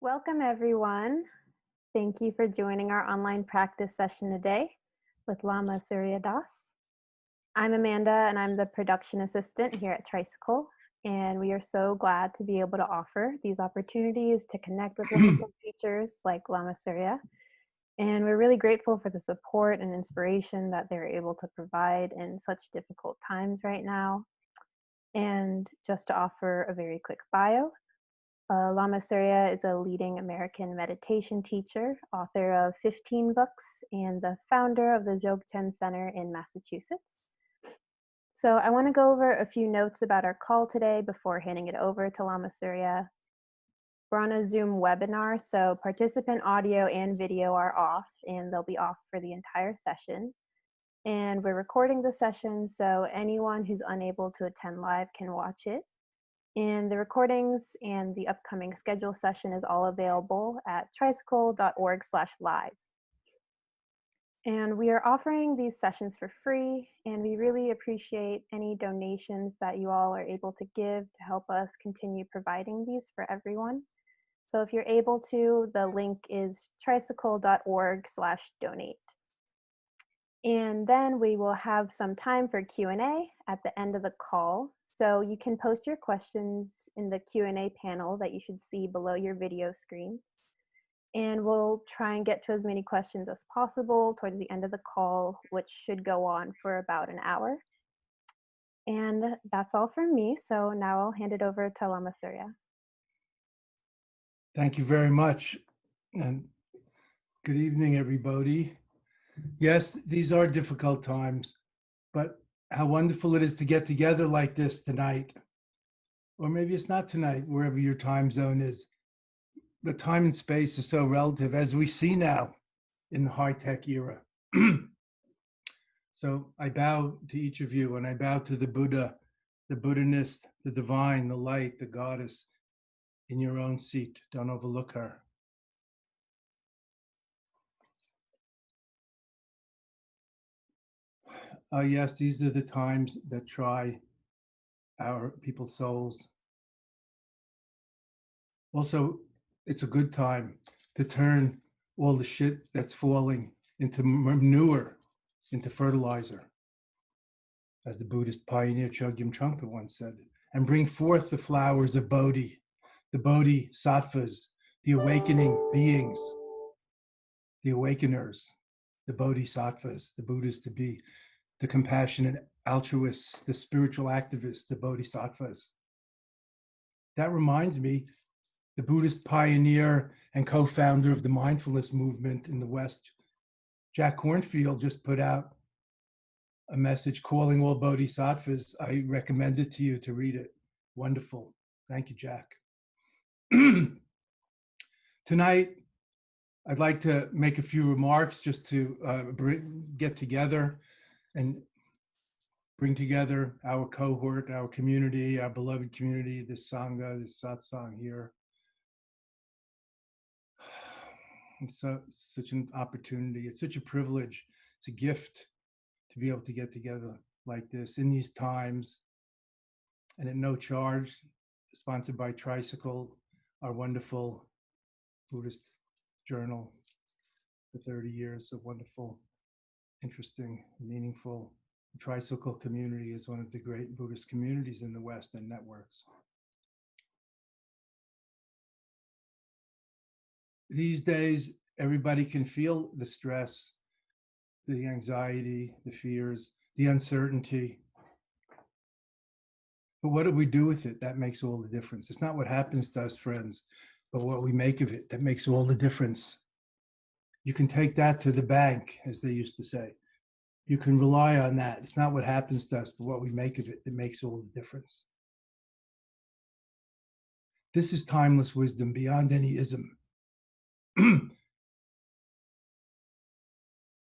Welcome, everyone. Thank you for joining our online practice session today with Lama Surya Das. I'm Amanda, and I'm the production assistant here at Tricycle, and we are so glad to be able to offer these opportunities to connect with wonderful teachers like Lama Surya. And we're really grateful for the support and inspiration that they're able to provide in such difficult times right now. And just to offer a very quick bio, Lama Surya is a leading American meditation teacher, author of 15 books, and the founder of the Dzogchen Center in Massachusetts. So I want to go over a few notes about our call today before handing it over to Lama Surya. We're on a Zoom webinar, so participant audio and video are off, and they'll be off for the entire session. And we're recording the session, so anyone who's unable to attend live can watch it. And the recordings and the upcoming schedule session is all available at tricycle.org/live. And we are offering these sessions for free, and we really appreciate any donations that you all are able to give to help us continue providing these for everyone. So if you're able to, the link is tricycle.org/donate. And then we will have some time for Q&A at the end of the call. So you can post your questions in the Q&A panel that you should see below your video screen. And we'll try and get to as many questions as possible towards the end of the call, which should go on for about an hour. And that's all from me. So now I'll hand it over to Lama Surya. Thank you very much. And good evening, everybody. Yes, these are difficult times, but how wonderful it is to get together like this tonight. Or maybe it's not tonight, wherever your time zone is. But time and space are so relative, as we see now in the high-tech era. So I bow to each of you, and I bow to the Buddha, the Buddhanist, the divine, the light, the goddess in your own seat. Don't overlook her. Yes, these are the times that try our people's souls. Also, it's a good time to turn all the shit that's falling into manure, into fertilizer, as the Buddhist pioneer Chogyam Trungpa once said, and bring forth the flowers of Bodhi, the Bodhisattvas, the awakening beings, the awakeners, the Bodhisattvas, the Buddhas to be, the compassionate altruists, the spiritual activists, the Bodhisattvas. That reminds me, the Buddhist pioneer and co-founder of the mindfulness movement in the West, Jack Kornfield, just put out a message calling all bodhisattvas. I recommend it to you to read it. Wonderful. Thank you, Jack. Tonight, I'd like to make a few remarks just to get together and bring together our cohort, our community, our beloved community, this Sangha, this satsang here. It's such an opportunity. It's such a privilege. It's a gift to be able to get together like this in these times and at no charge, sponsored by Tricycle, our wonderful Buddhist journal for 30 years of wonderful, interesting, meaningful. The Tricycle community is one of the great Buddhist communities in the West and networks. These days, everybody can feel the stress, the anxiety, the fears, the uncertainty. But what do we do with it? That makes all the difference. It's not what happens to us, friends, but what we make of it that makes all the difference. You can take that to the bank, as they used to say. You can rely on that. It's not what happens to us, but what we make of it that makes all the difference. This is timeless wisdom beyond any ism.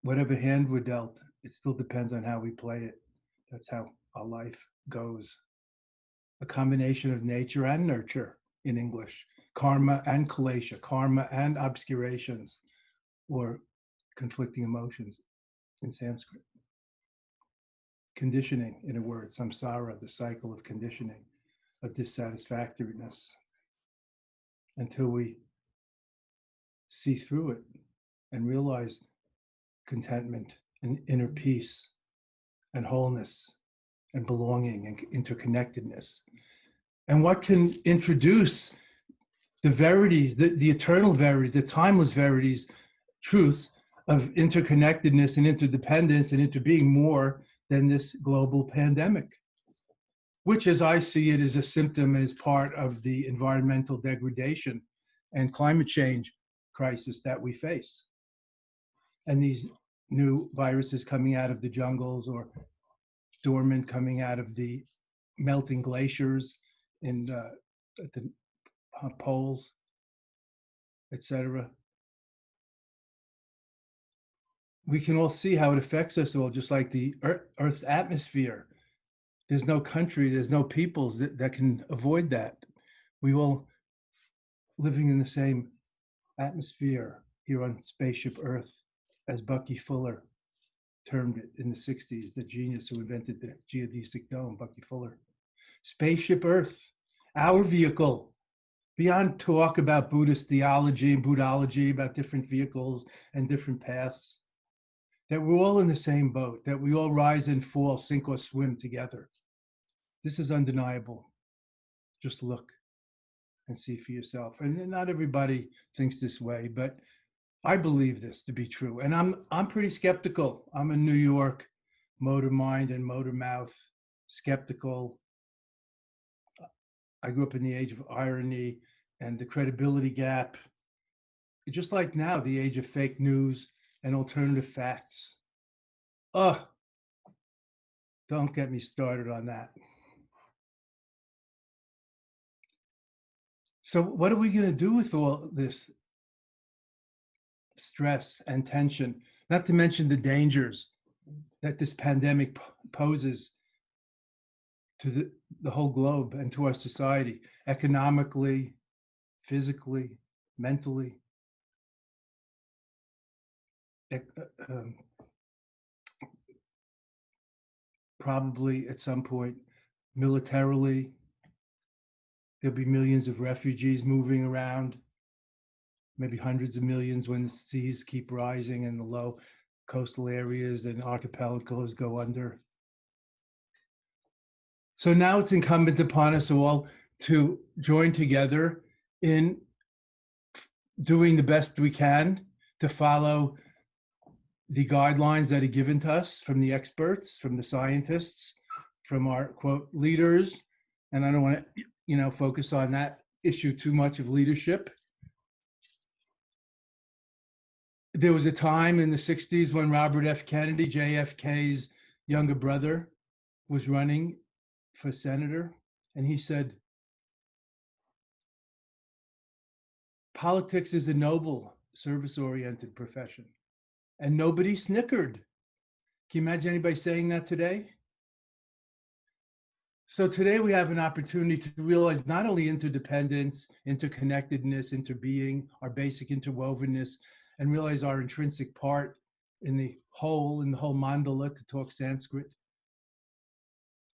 Whatever hand we're dealt, it still depends on how we play it. That's how our life goes. A combination of nature and nurture in English, karma and kalesha, karma and obscurations, or conflicting emotions in Sanskrit. Conditioning, in a word, samsara, the cycle of conditioning, of dissatisfactoriness, until we see through it and realize contentment and inner peace and wholeness and belonging and interconnectedness. And what can introduce the verities, the eternal verities, the timeless verities, truths of interconnectedness and interdependence and interbeing more than this global pandemic, which, as I see it, is a symptom, is part of the environmental degradation and climate change crisis that we face. And these new viruses coming out of the jungles, or dormant coming out of the melting glaciers at the poles, etc. We can all see how it affects us all, just like the Earth's atmosphere. There's no country, there's no peoples that can avoid that. We all living in the same atmosphere here on Spaceship Earth, as Bucky Fuller termed it in the 60s, the genius who invented the geodesic dome, Bucky Fuller. Spaceship Earth, our vehicle. Beyond talk about Buddhist theology and Buddhology, about different vehicles and different paths, that we're all in the same boat, that we all rise and fall, sink or swim together. This is undeniable. Just look and see for yourself. And not everybody thinks this way, but I believe this to be true. And I'm pretty skeptical. I'm a New York motor mind and motor mouth, skeptical. I grew up in the age of irony and the credibility gap. Just like now, the age of fake news and alternative facts. Oh, don't get me started on that. So what are we going to do with all this stress and tension? Not to mention the dangers that this pandemic poses to the whole globe and to our society, economically, physically, mentally. Probably at some point, militarily, there'll be millions of refugees moving around, maybe hundreds of millions when the seas keep rising and the low coastal areas and archipelagos go under. So now it's incumbent upon us all to join together in doing the best we can to follow the guidelines that are given to us from the experts, from the scientists, from our, quote, leaders. And I don't want to, focus on that issue too much of leadership. There was a time in the 60s when Robert F. Kennedy, JFK's younger brother, was running for senator, and he said, politics is a noble, service-oriented profession. And nobody snickered. Can you imagine anybody saying that today? So today we have an opportunity to realize not only interdependence, interconnectedness, interbeing, our basic interwovenness, and realize our intrinsic part in the whole mandala, to talk Sanskrit,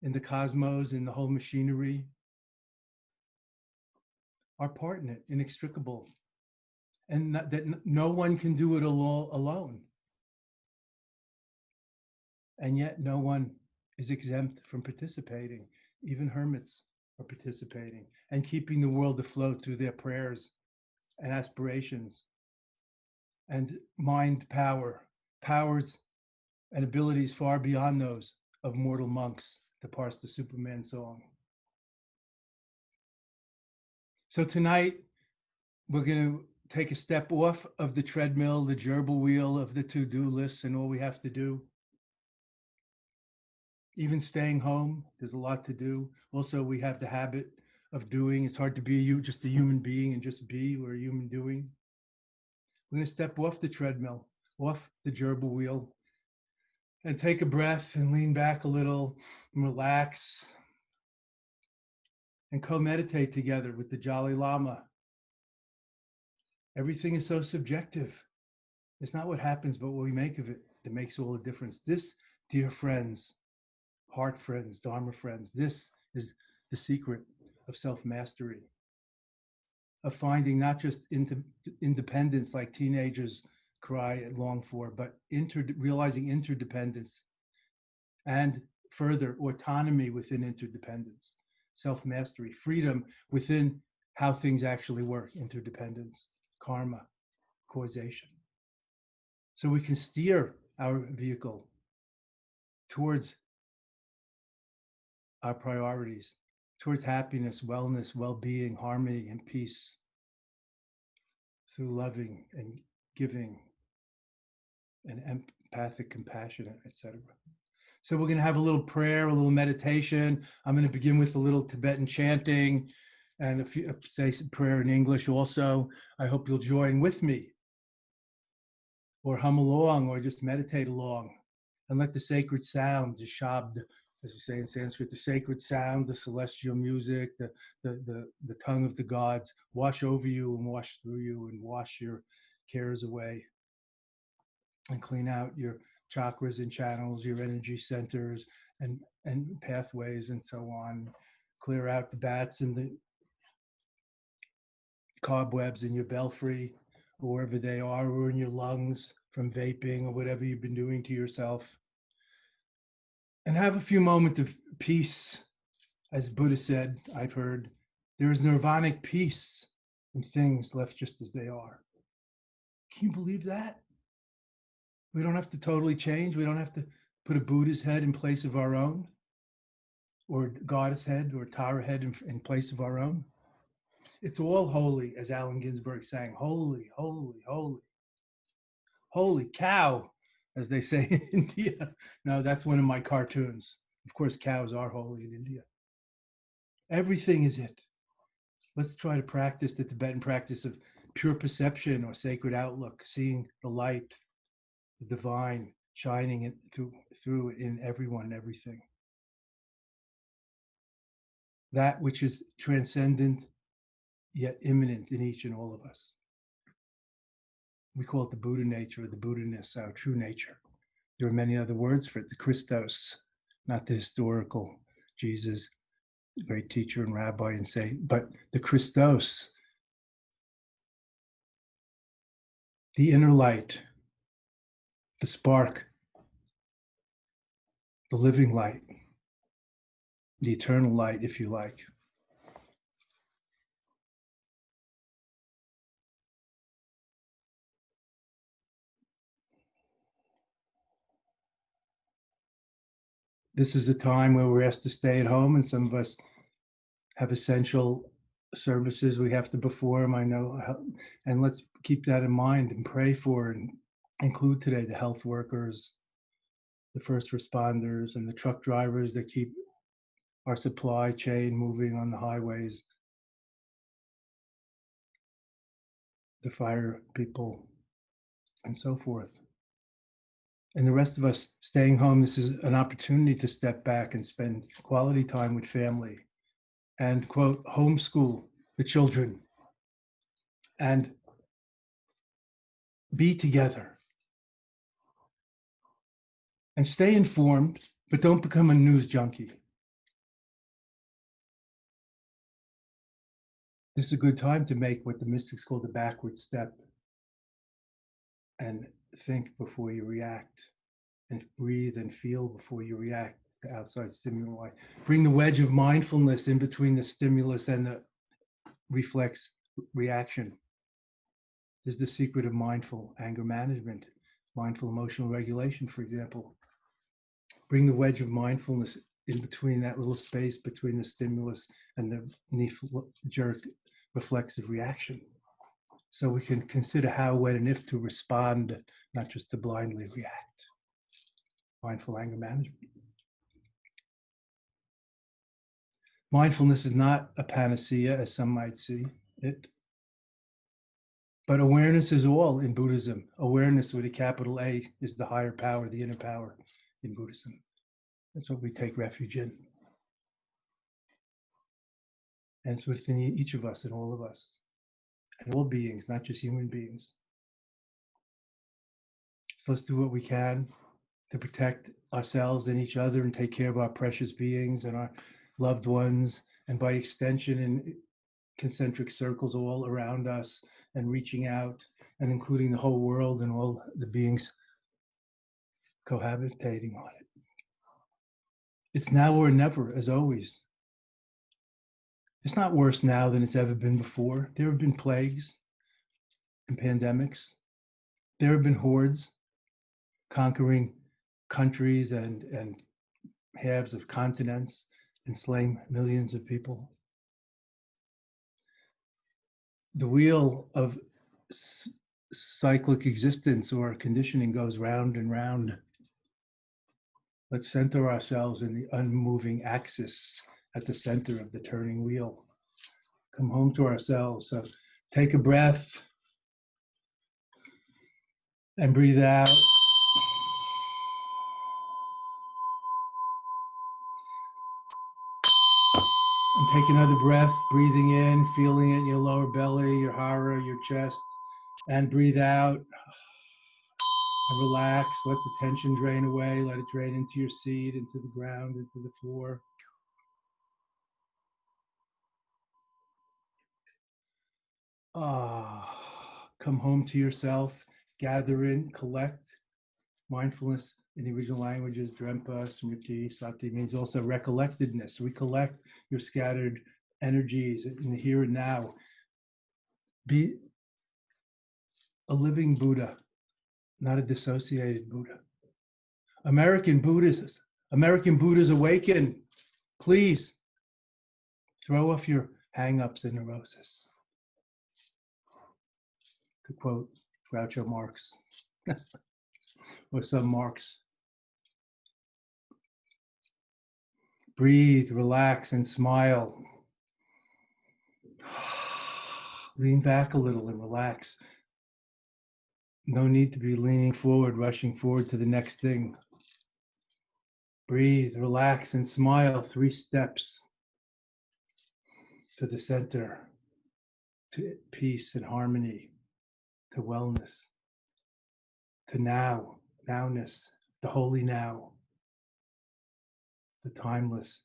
in the cosmos, in the whole machinery, our part in it, inextricable. And that no one can do it alone. And yet no one is exempt from participating. Even hermits are participating and keeping the world afloat through their prayers and aspirations and mind powers and abilities far beyond those of mortal monks, to parse the Superman song. So tonight, we're going to take a step off of the treadmill, the gerbil wheel of the to-do lists and all we have to do. Even staying home, there's a lot to do. Also, we have the habit of doing. It's hard to be just a human being and just be. We're a human doing. We're going to step off the treadmill, off the gerbil wheel, and take a breath and lean back a little and relax and co-meditate together with the Jolly Lama. Everything is so subjective. It's not what happens, but what we make of it that makes all the difference. This, dear friends, heart friends, Dharma friends, this is the secret of self-mastery. of finding not just independence like teenagers cry and long for, but realizing interdependence, and further autonomy within interdependence, self-mastery, freedom within how things actually work, interdependence, karma, causation. So we can steer our vehicle towards our priorities, towards happiness, wellness, well-being, harmony, and peace through loving and giving and empathic compassion, etc. So we're going to have a little prayer, a little meditation. I'm going to begin with a little Tibetan chanting and a few, say some prayer in English also. I hope you'll join with me or hum along or just meditate along and let the sacred sound, the shabd, as we say in Sanskrit, the sacred sound, the celestial music, the tongue of the gods wash over you and wash through you and wash your cares away and clean out your chakras and channels, your energy centers and pathways and so on. Clear out the bats and the cobwebs in your belfry or wherever they are, or in your lungs from vaping or whatever you've been doing to yourself. And have a few moments of peace. As Buddha said, I've heard, there is nirvanic peace in things left just as they are. Can you believe that? We don't have to totally change. We don't have to put a Buddha's head in place of our own, or goddess head or Tara head in place of our own. It's all holy, as Allen Ginsberg sang, holy, holy, holy. Holy cow, as they say in India. No, that's one of my cartoons. Of course, cows are holy in India. Everything is it. Let's try to practice the Tibetan practice of pure perception or sacred outlook, seeing the light, the divine shining through in everyone and everything. That which is transcendent yet immanent in each and all of us. We call it the Buddha nature, or the Buddha-ness, our true nature. There are many other words for it, the Christos, not the historical Jesus, the great teacher and rabbi and saint, but the Christos, the inner light, the spark, the living light, the eternal light, if you like. This is a time where we're asked to stay at home, and some of us have essential services we have to perform, I know, and let's keep that in mind and pray for and include today the health workers, the first responders, and the truck drivers that keep our supply chain moving on the highways, the fire people, and so forth. And the rest of us staying home, this is an opportunity to step back and spend quality time with family and, quote, homeschool the children and be together and stay informed, but don't become a news junkie. This is a good time to make what the mystics call the backward step and think before you react and breathe and feel before you react to outside stimuli. Bring the wedge of mindfulness in between the stimulus and the reflex reaction. This is the secret of mindful anger management, mindful emotional regulation, for example. Bring the wedge of mindfulness in between that little space between the stimulus and the knee-jerk reflexive reaction. So we can consider how, when, and if to respond, not just to blindly react. Mindful anger management. Mindfulness is not a panacea, as some might see it, but awareness is all in Buddhism. Awareness with a capital A is the higher power, the inner power in Buddhism. That's what we take refuge in. And it's within each of us and all of us, and all beings, not just human beings. So let's do what we can to protect ourselves and each other and take care of our precious beings and our loved ones, and by extension, and concentric circles all around us and reaching out and including the whole world and all the beings cohabitating on it. It's now or never, as always. It's not worse now than it's ever been before. There have been plagues and pandemics. There have been hordes conquering countries and halves of continents and slaying millions of people. The wheel of cyclic existence or conditioning goes round and round. Let's center ourselves in the unmoving axis at the center of the turning wheel. Come home to ourselves. So take a breath and breathe out. And take another breath, breathing in, feeling it in your lower belly, your hara, your chest, and breathe out. And relax, let the tension drain away, let it drain into your seat, into the ground, into the floor. Come home to yourself, gather in, collect. Mindfulness in the original languages, Drempa, Smriti, Sati means also recollectedness. Recollect your scattered energies in the here and now. Be a living Buddha, not a dissociated Buddha. American Buddhists awaken. Please throw off your hang-ups and neurosis. To quote Groucho Marx, or some Marx. Breathe, relax, and smile. Lean back a little and relax. No need to be leaning forward, rushing forward to the next thing. Breathe, relax, and smile. 3 steps to the center, to peace and harmony, to wellness, to now, nowness, the holy now, the timeless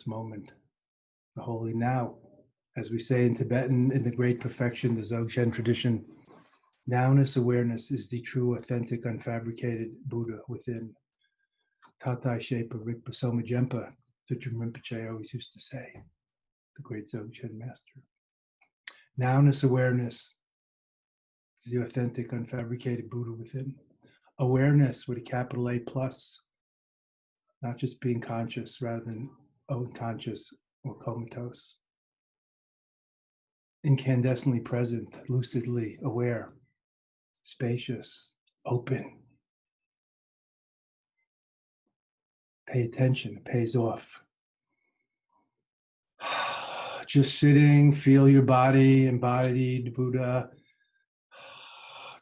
moment, the holy now. As we say in Tibetan, in the great perfection, the Dzogchen tradition, nowness awareness is the true, authentic, unfabricated Buddha within. Tatai Shepa Rigpa Soma Jempa, Tujum Rinpoche always used to say, the great Dzogchen master. Nowness awareness is the authentic, unfabricated Buddha within. Awareness with a capital A plus, not just being conscious rather than unconscious or comatose. Incandescently present, lucidly aware, spacious, open. Pay attention, it pays off. Just sitting, feel your body, embodied Buddha.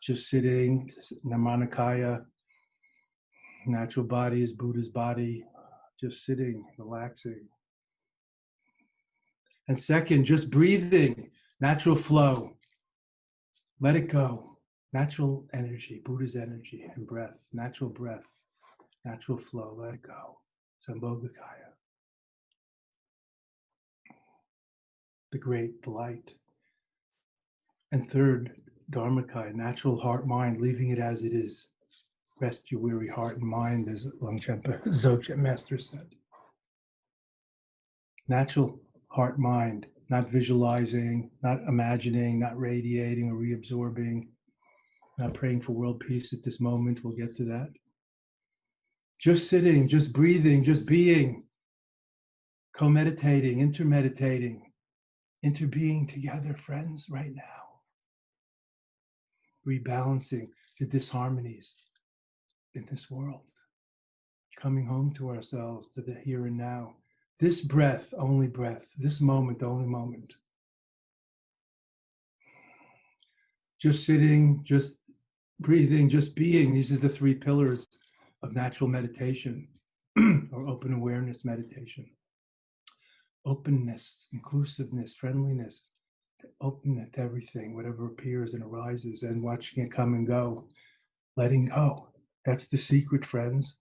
Just sitting, Namanikaya. Natural body is Buddha's body. Just sitting, relaxing. And second, just breathing, natural flow. Let it go. Natural energy, Buddha's energy and breath, natural flow, let it go. Sambhogakaya. The great delight. And third, Dharmakaya, natural heart, mind, leaving it as it is. Rest your weary heart and mind, as Longchenpa Dzogchen Master said. Natural heart, mind, not visualizing, not imagining, not radiating or reabsorbing, not praying for world peace at this moment. We'll get to that. Just sitting, just breathing, just being, co-meditating, intermeditating, interbeing together, friends, right now. Rebalancing the disharmonies in this world. Coming home to ourselves, to the here and now. This breath, only breath. This moment, only moment. Just sitting, just breathing, just being. These are the 3 pillars of natural meditation or open awareness meditation. Openness, inclusiveness, friendliness, openness to everything, whatever appears and arises, and watching it come and go. Letting go. That's the secret, friends.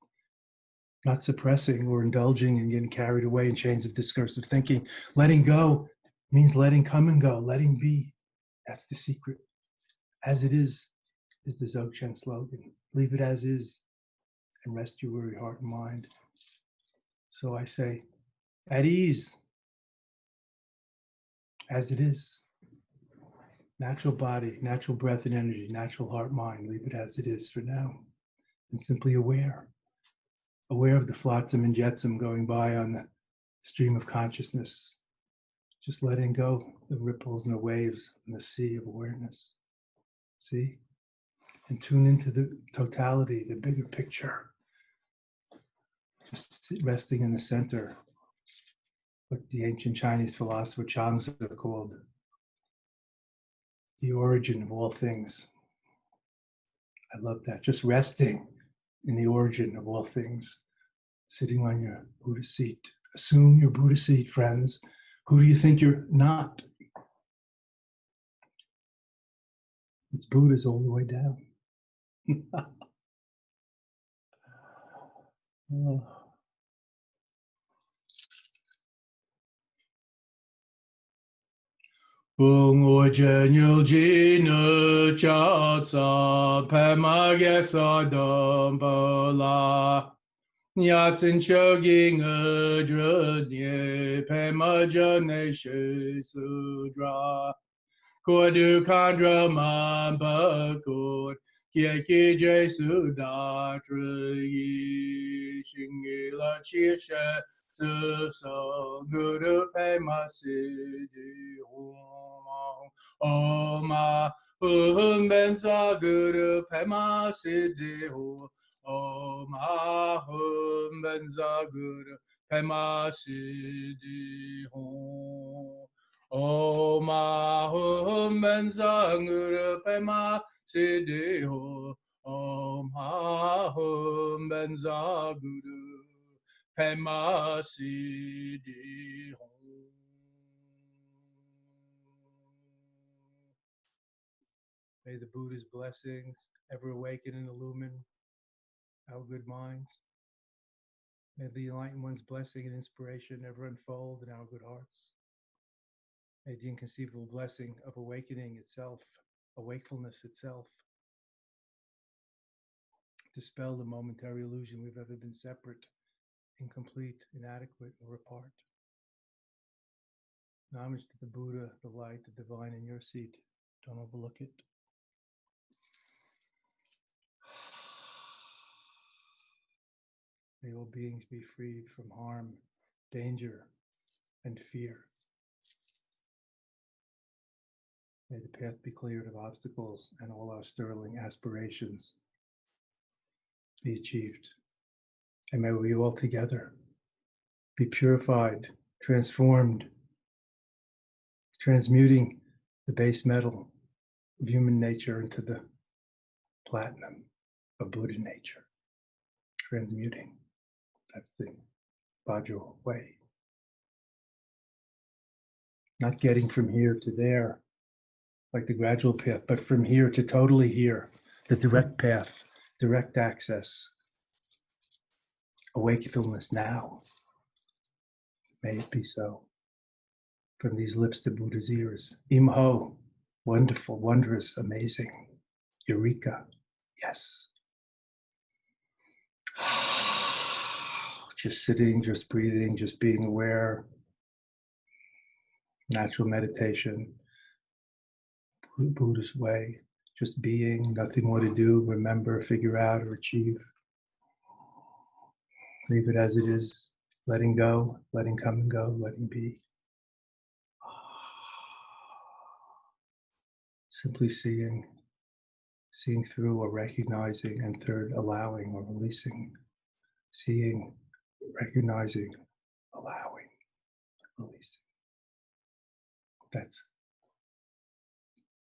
not suppressing or indulging and getting carried away in chains of discursive thinking. Letting go means letting come and go, letting be. That's the secret. As it is the Dzogchen slogan. Leave it as is and rest your weary heart and mind. So I say, at ease, as it is. Natural body, natural breath and energy, natural heart, mind. Leave it as it is for now. And simply aware of the flotsam and jetsam going by on the stream of consciousness. Just letting go the ripples and the waves in the sea of awareness. See? And tune into the totality, the bigger picture. Just resting in the center, what the ancient Chinese philosopher Chang's called the origin of all things. I love that. Just resting in the origin of all things. Sitting on your Buddha seat. Assume your Buddha seat, friends. Who do you think you're not? It's Buddha's all the way down. Oh. Bung ojen yul jina chatsa pema gesa dumbala nyatsin chogging drudye pema jane shi sudra kodu kandra mambakut kieki jesu datri shingila chisha so guru pema siddhi Om Ahum Bensa Guru Pema Siddhi Om Ahum Bensa Guru Pema Siddhi Om Ahum Bensa Guru Pema Siddhi Om Ahum Bensa Guru Pema Siddhi May the Buddha's blessings ever awaken and illumine our good minds. May the Enlightened One's blessing and inspiration ever unfold in our good hearts. May the inconceivable blessing of awakening itself, awakefulness itself, dispel the momentary illusion we've ever been separate, incomplete, inadequate, or apart. Homage to the Buddha, the light, the divine in your seat. Don't overlook it. May all beings be freed from harm, danger, and fear. May the path be cleared of obstacles and all our sterling aspirations be achieved. And may we all together be purified, transformed, transmuting the base metal of human nature into the platinum of Buddha nature. Transmuting. That's the Vajra way. Not getting from here to there, like the gradual path, but from here to totally here, the direct path, direct access. Awakefulness now. May it be so. From these lips to Buddha's ears. Imho, wonderful, wondrous, amazing. Eureka, yes. Just sitting, just breathing, just being aware. Natural meditation. Buddhist way. Just being, nothing more to do, remember, figure out, or achieve. Leave it as it is. Letting go, letting come and go, letting be. Simply seeing through or recognizing, and third, allowing or releasing. Seeing, recognizing, allowing, releasing. That's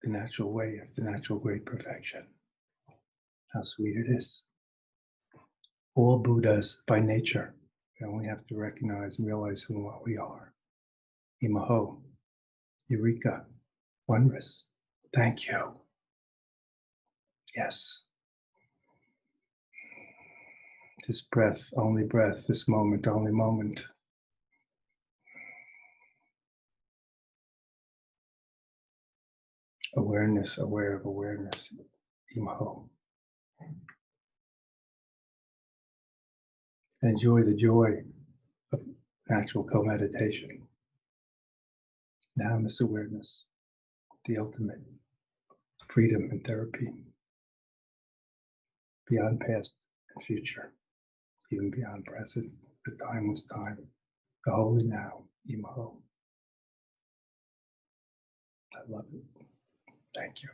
the natural way of the natural great perfection. How sweet it is. All Buddhas by nature. We only have to recognize and realize who and what we are. Imaho, Eureka, wondrous. Thank you. Yes. This breath, only breath, this moment, only moment. Awareness, aware of awareness. Imaho. Enjoy the joy of natural co-meditation. Now, this awareness, the ultimate freedom and therapy, beyond past and future, even beyond present, the timeless time, the holy now, Imaho. I love it. Thank you.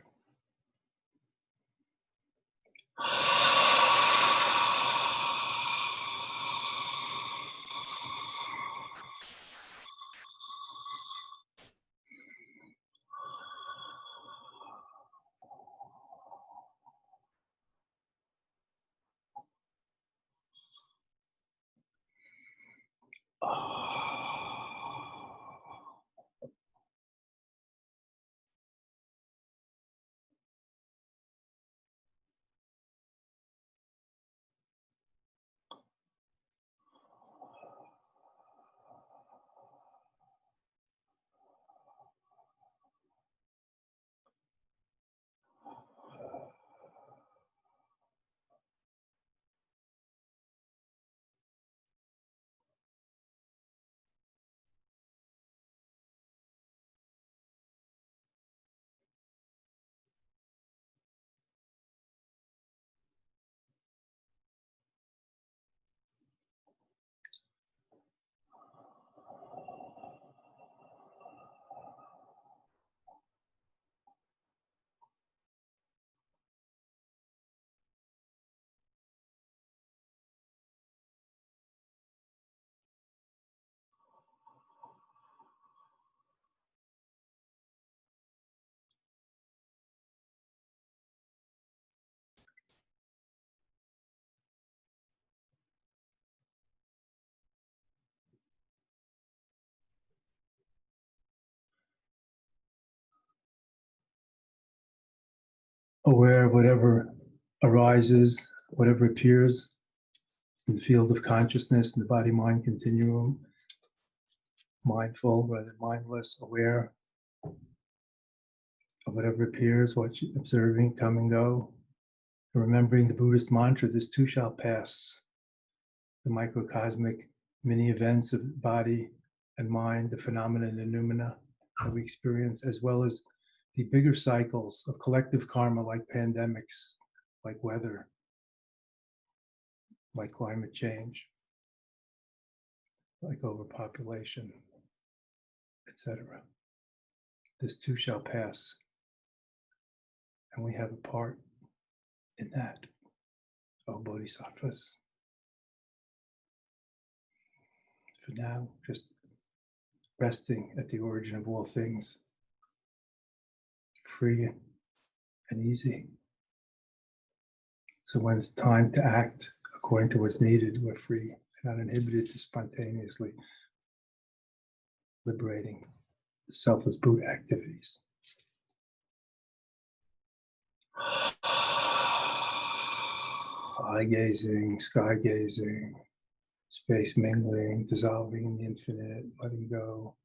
Aware of whatever arises, whatever appears in the field of consciousness in the body-mind continuum, mindful rather than mindless, aware of whatever appears, what you're observing, come and go, and remembering the Buddhist mantra, this too shall pass. The microcosmic mini events of body and mind, the phenomena and the noumena that we experience, as well as the bigger cycles of collective karma like pandemics, like weather, like climate change, like overpopulation, etc. This too shall pass. And we have a part in that, O Bodhisattvas. For now, just resting at the origin of all things, free and easy. So when it's time to act according to what's needed, we're free and uninhibited to spontaneously liberating selfless Buddha activities. Eye gazing, sky gazing, space mingling, dissolving in the infinite, letting go.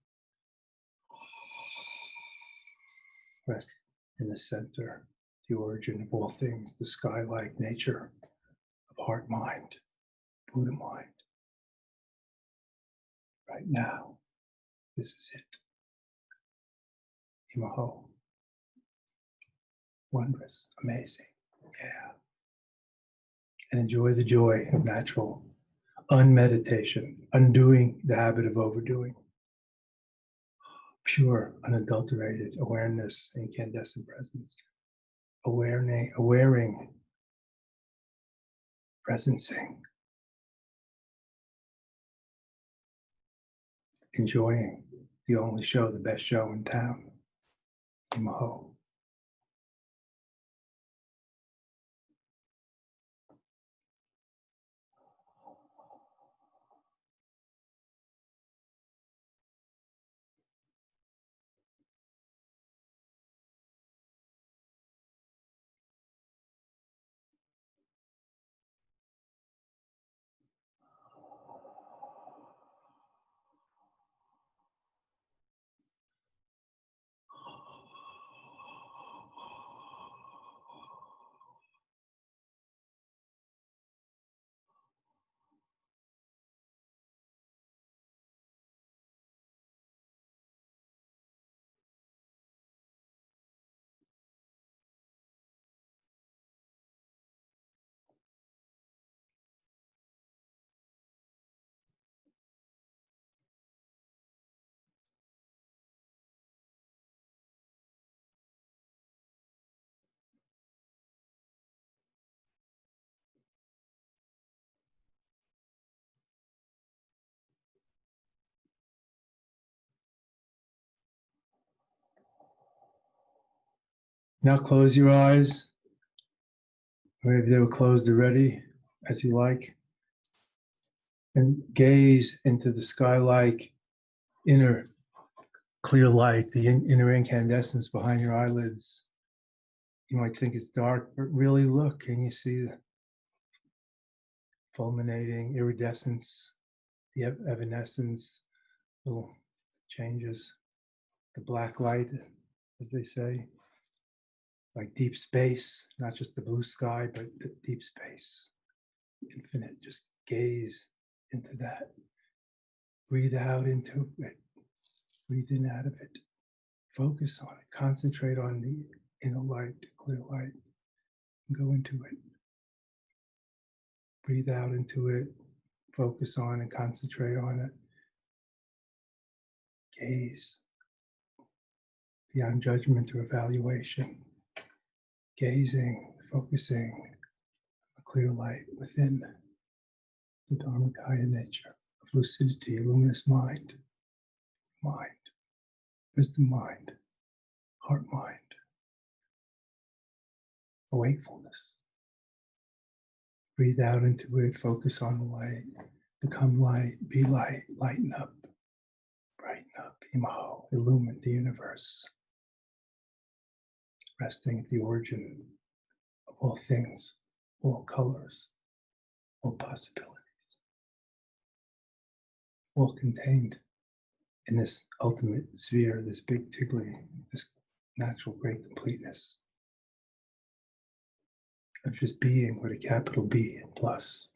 Rest in the center, the origin of all things, the sky-like nature of heart mind, Buddha mind. Right now, this is it. Imaho. Wondrous, amazing, yeah. And enjoy the joy of natural unmeditation, undoing the habit of overdoing. Pure, unadulterated awareness, incandescent presence. Awaring, presencing, enjoying the only show, the best show in town. Imaho. Now close your eyes. Maybe they were closed already, as you like. And gaze into the sky-like inner clear light, the inner incandescence behind your eyelids. You might think it's dark, but really look and you see the fulminating iridescence, the evanescence, little changes, the black light, as they say, like deep space, not just the blue sky, but the deep space, infinite. Just gaze into that. Breathe out into it. Breathe in out of it. Focus on it. Concentrate on the inner light, the clear light. And go into it. Breathe out into it. Focus on and concentrate on it. Gaze beyond judgment or evaluation. Gazing, focusing, a clear light within the Dharmakaya nature of lucidity, luminous mind, wisdom mind, heart mind, awakefulness. Breathe out into it, focus on the light, become light, be light, lighten up, brighten up, imaho, illumine the universe, resting at the origin of all things, all colors, all possibilities, all contained in this ultimate sphere, this big tigli, this natural great completeness of just being with a capital B and plus,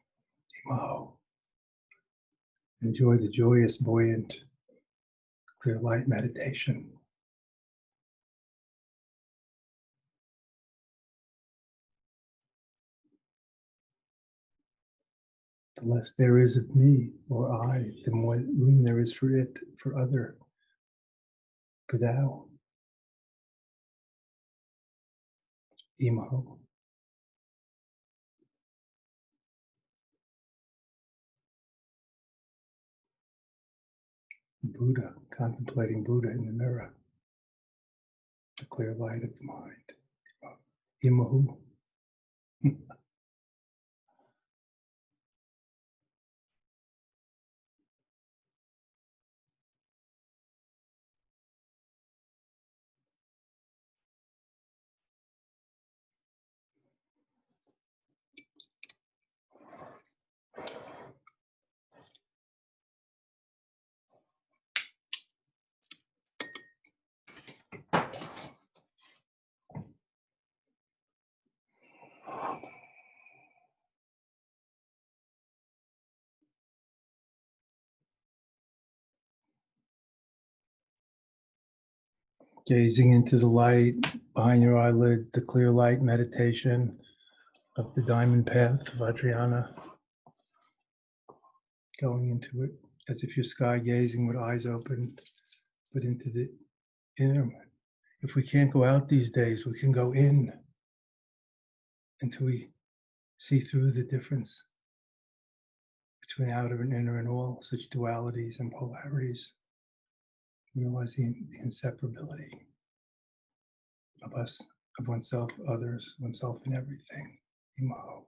imaho. Enjoy the joyous, buoyant, clear light meditation. The less there is of me or I, the more room there is for it, for other, for thou. Imaho. Buddha, contemplating Buddha in the mirror, the clear light of the mind. Imahu. Gazing into the light behind your eyelids, the clear light meditation of the diamond path of Vajrayana. Going into it as if you're sky gazing with eyes open, but into the inner. If we can't go out these days, we can go in until we see through the difference between outer and inner and all such dualities and polarities. Realizing the inseparability of us, of oneself, others, oneself, and everything. Imaho.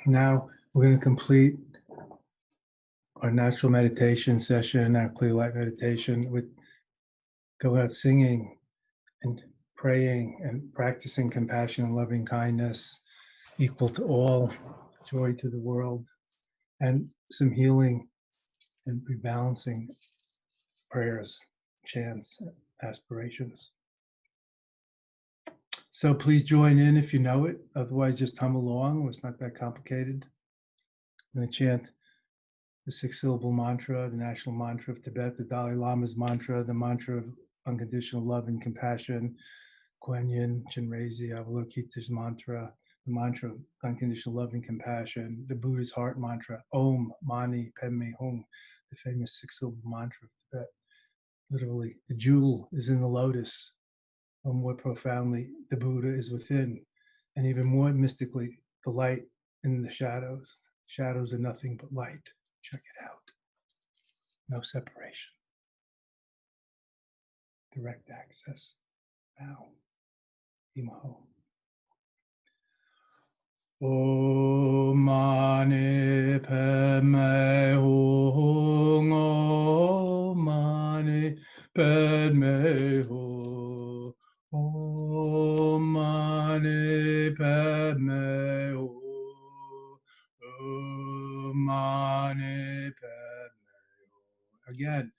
Now we're going to complete our natural meditation session, our clear light meditation, with go out singing and praying and practicing compassion and loving kindness, equal to all, joy to the world, and some healing and rebalancing prayers, chants, aspirations. So please join in if you know it. Otherwise, just hum along. It's not that complicated. I'm going to chant the 6-syllable mantra, the national mantra of Tibet, the Dalai Lama's mantra, the mantra of unconditional love and compassion, Kuan Yin, Chenrezi, Avalokita's mantra, the mantra of unconditional love and compassion, the Buddha's heart mantra, Om Mani Padme Hum, the famous 6-syllable mantra of Tibet. Literally, the jewel is in the lotus, or more profoundly, the Buddha is within, and even more mystically, the light in the shadows. Shadows are nothing but light. Check it out. No separation. Direct access. Now, Imaho. Om Mani Padme Hum. Om Mani Padme Hum. Om Mani Padme Hum. Om Mani Padme Hum. Again,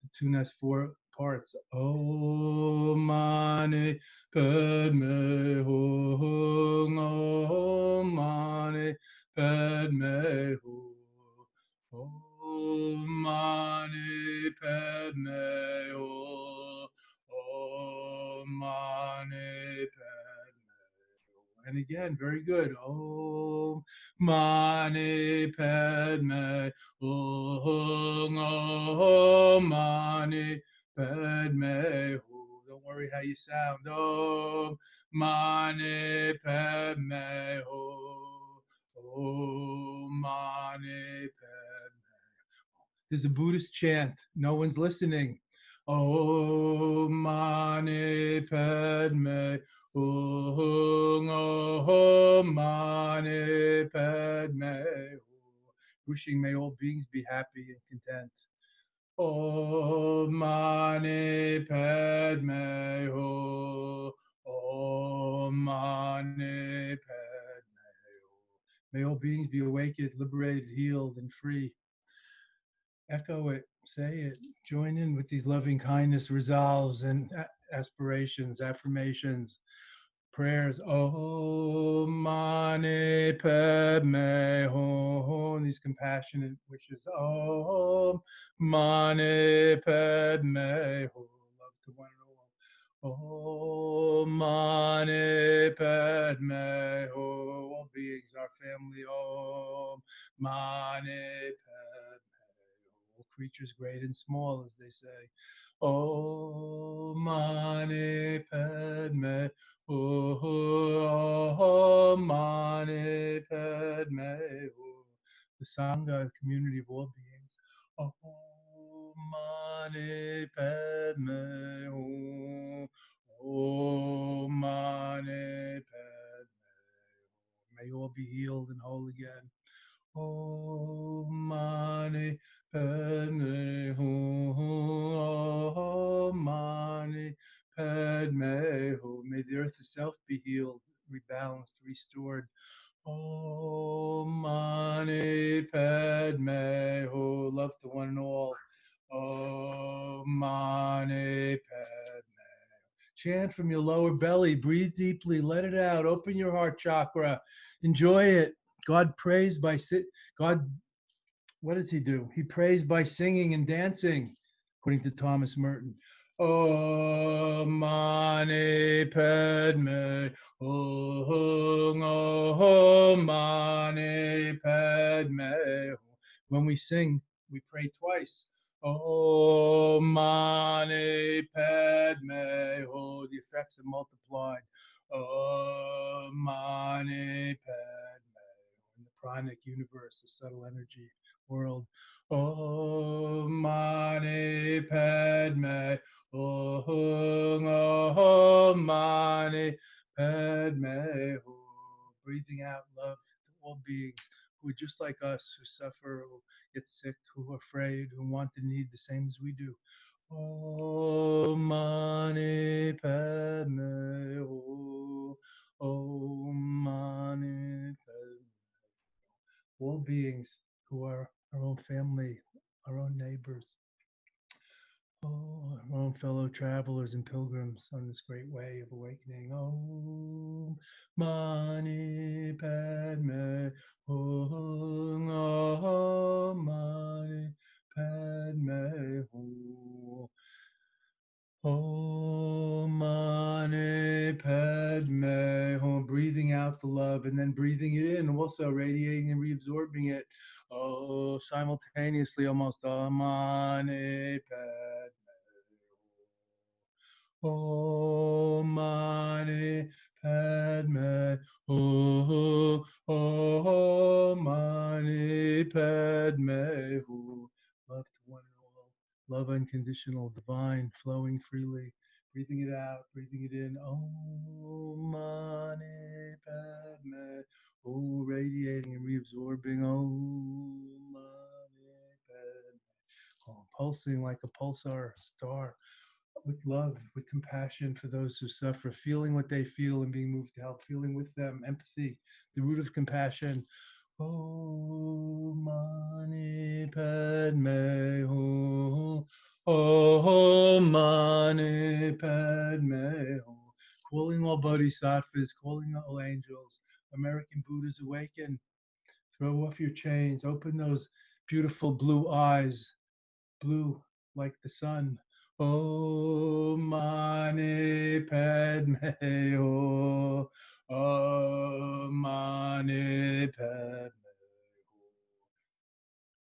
the tune has 4 parts. Om Mani Padme Hum. Om Mani Padme Hum. Om Mani Padme Hum. Om Mani Padme Hum. And again, very good. Om Mani Padme Hum. Om Mani Padme Hum. Don't worry how you sound. Om Mani Padme Hum. Om Mani Padme. There's a Buddhist chant. No one's listening. Om Mani Padme Hum. Om Mani Padme Hum. Wishing may all beings be happy and content. Om Mani Padme Hum. Om Mani Padme Hum. May all beings be awakened, liberated, healed, and free. Echo it, say it, join in with these loving kindness resolves and aspirations, affirmations, prayers. Om Mani Padme Hum. These compassionate wishes. Om Mani Padme Hum. Love to one and all. Om Mani Padme Hum. All beings, our family. Om Mani Padme Hum. All creatures, great and small, as they say. Om Mani Padme Om Mani Padme Hum. The Sangha, community of all beings. Om Mani Padme Hum. Om Mani Padme Hum. May all be healed and whole again. Om Mani Padme Hum. Om Mani Padme Hum. May the earth itself be healed, rebalanced, restored. Om Mani Padme Hum. Love to one and all. Om Mani Padme. Chant from your lower belly. Breathe deeply. Let it out. Open your heart chakra. Enjoy it. God prays by God. What does he do? He prays by singing and dancing, according to Thomas Merton. Om Mani Padme Hum. Om Mani Padme Hum. When we sing, we pray twice. Om Mani Padme Hum. The effects are multiplied. Om Mani Padme Hum. In the pranic universe, the subtle energy world. Om Mani Padme Hum. Om Mani Padme Hum. Breathing out love to all beings who are just like us, who suffer, who get sick, who are afraid, who want and need the same as we do. Om Mani Padme Hum. Om Mani Padme. All beings who are our own family, our own neighbors, our own fellow travelers and pilgrims on this great way of awakening. Om Mani Padme Hum. Om Mani Padme Hum. Om Mani Padme Hum. Breathing out the love and then breathing it in, also radiating and reabsorbing it. Oh, simultaneously almost. Om Mani Padme Hum. Om Mani Padme Hum. Om Mani Padme Hum. Love to one and all. Love unconditional, divine, flowing freely. Breathing it out, breathing it in. Om Mani Padme. Oh, radiating and reabsorbing. Om Mani Padme. Oh, pulsing like a pulsar star with love, with compassion for those who suffer, feeling what they feel and being moved to help, feeling with them, empathy, the root of compassion. Om Mani Padme Hum. Om Mani Padme Hum. Calling all bodhisattvas, calling all angels, American Buddhas awaken. Throw off your chains, open those beautiful blue eyes, blue like the sun. Om Mani Padme Hum. Om Mani Padme Hum.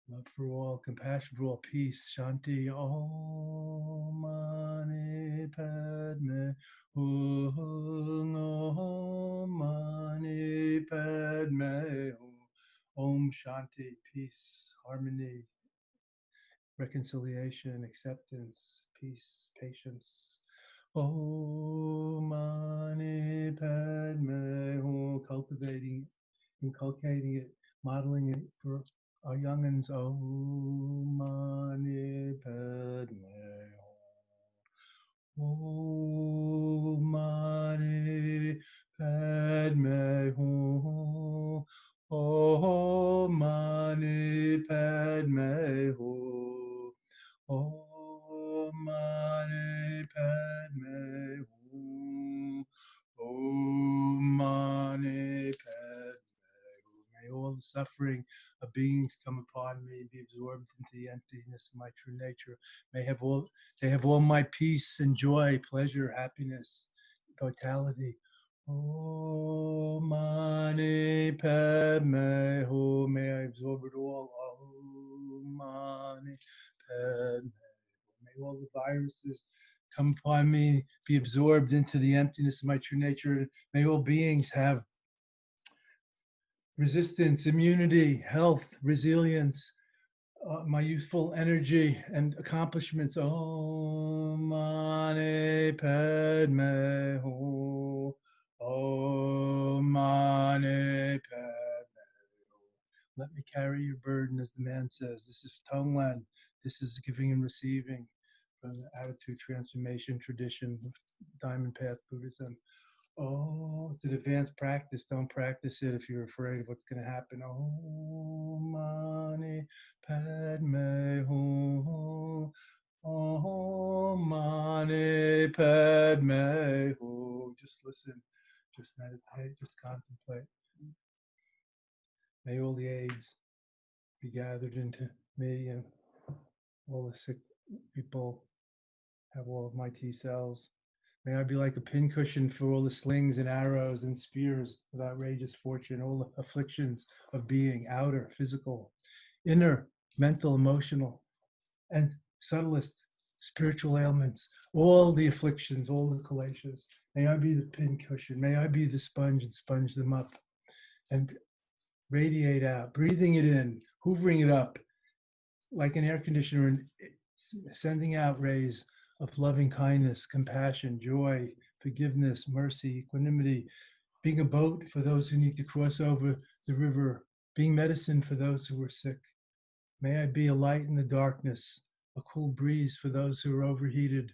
Love for all, compassion for all, peace, Shanti. Om Mani Padme Hum. Om Mani Padme Hum. Om Shanti, peace, harmony, reconciliation, acceptance, peace, patience. Om Mani Padme Hum. Cultivating, inculcating it, modeling it for our youngins. Om Mani Padme Hum. Om Mani Padme Hum. Om Mani Padme Hum. Om Mani Padme Hum. Om Mani Padme Hum. May all the suffering of beings come upon me and be absorbed into the emptiness of my true nature. They have all my peace and joy, pleasure, happiness, vitality. Om Mani Padme Hum. May I absorb it all. Om Mani Padme Hum. May all the viruses come upon me, be absorbed into the emptiness of my true nature. May all beings have resistance, immunity, health, resilience, my youthful energy and accomplishments. Om Mani Padme Hum. Om Mani Padme Hum. Let me carry your burden, as the man says. This is Tonglen. This is giving and receiving from the attitude transformation tradition of Diamond Path Buddhism. Oh, it's an advanced practice. Don't practice it if you're afraid of what's going to happen. Om Mani Padme Hum. Om Mani Padme Hum. Just listen, just meditate, just contemplate. May all the aids be gathered into me, and all the sick people have all of my T cells. May I be like a pincushion for all the slings and arrows and spears of outrageous fortune, all the afflictions of being, outer, physical, inner, mental, emotional, and subtlest spiritual ailments, all the afflictions, all the kaleshas. May I be the pincushion. May I be the sponge and sponge them up and radiate out, breathing it in, hoovering it up like an air conditioner and sending out rays of loving kindness, compassion, joy, forgiveness, mercy, equanimity, being a boat for those who need to cross over the river, being medicine for those who are sick. May I be a light in the darkness, a cool breeze for those who are overheated,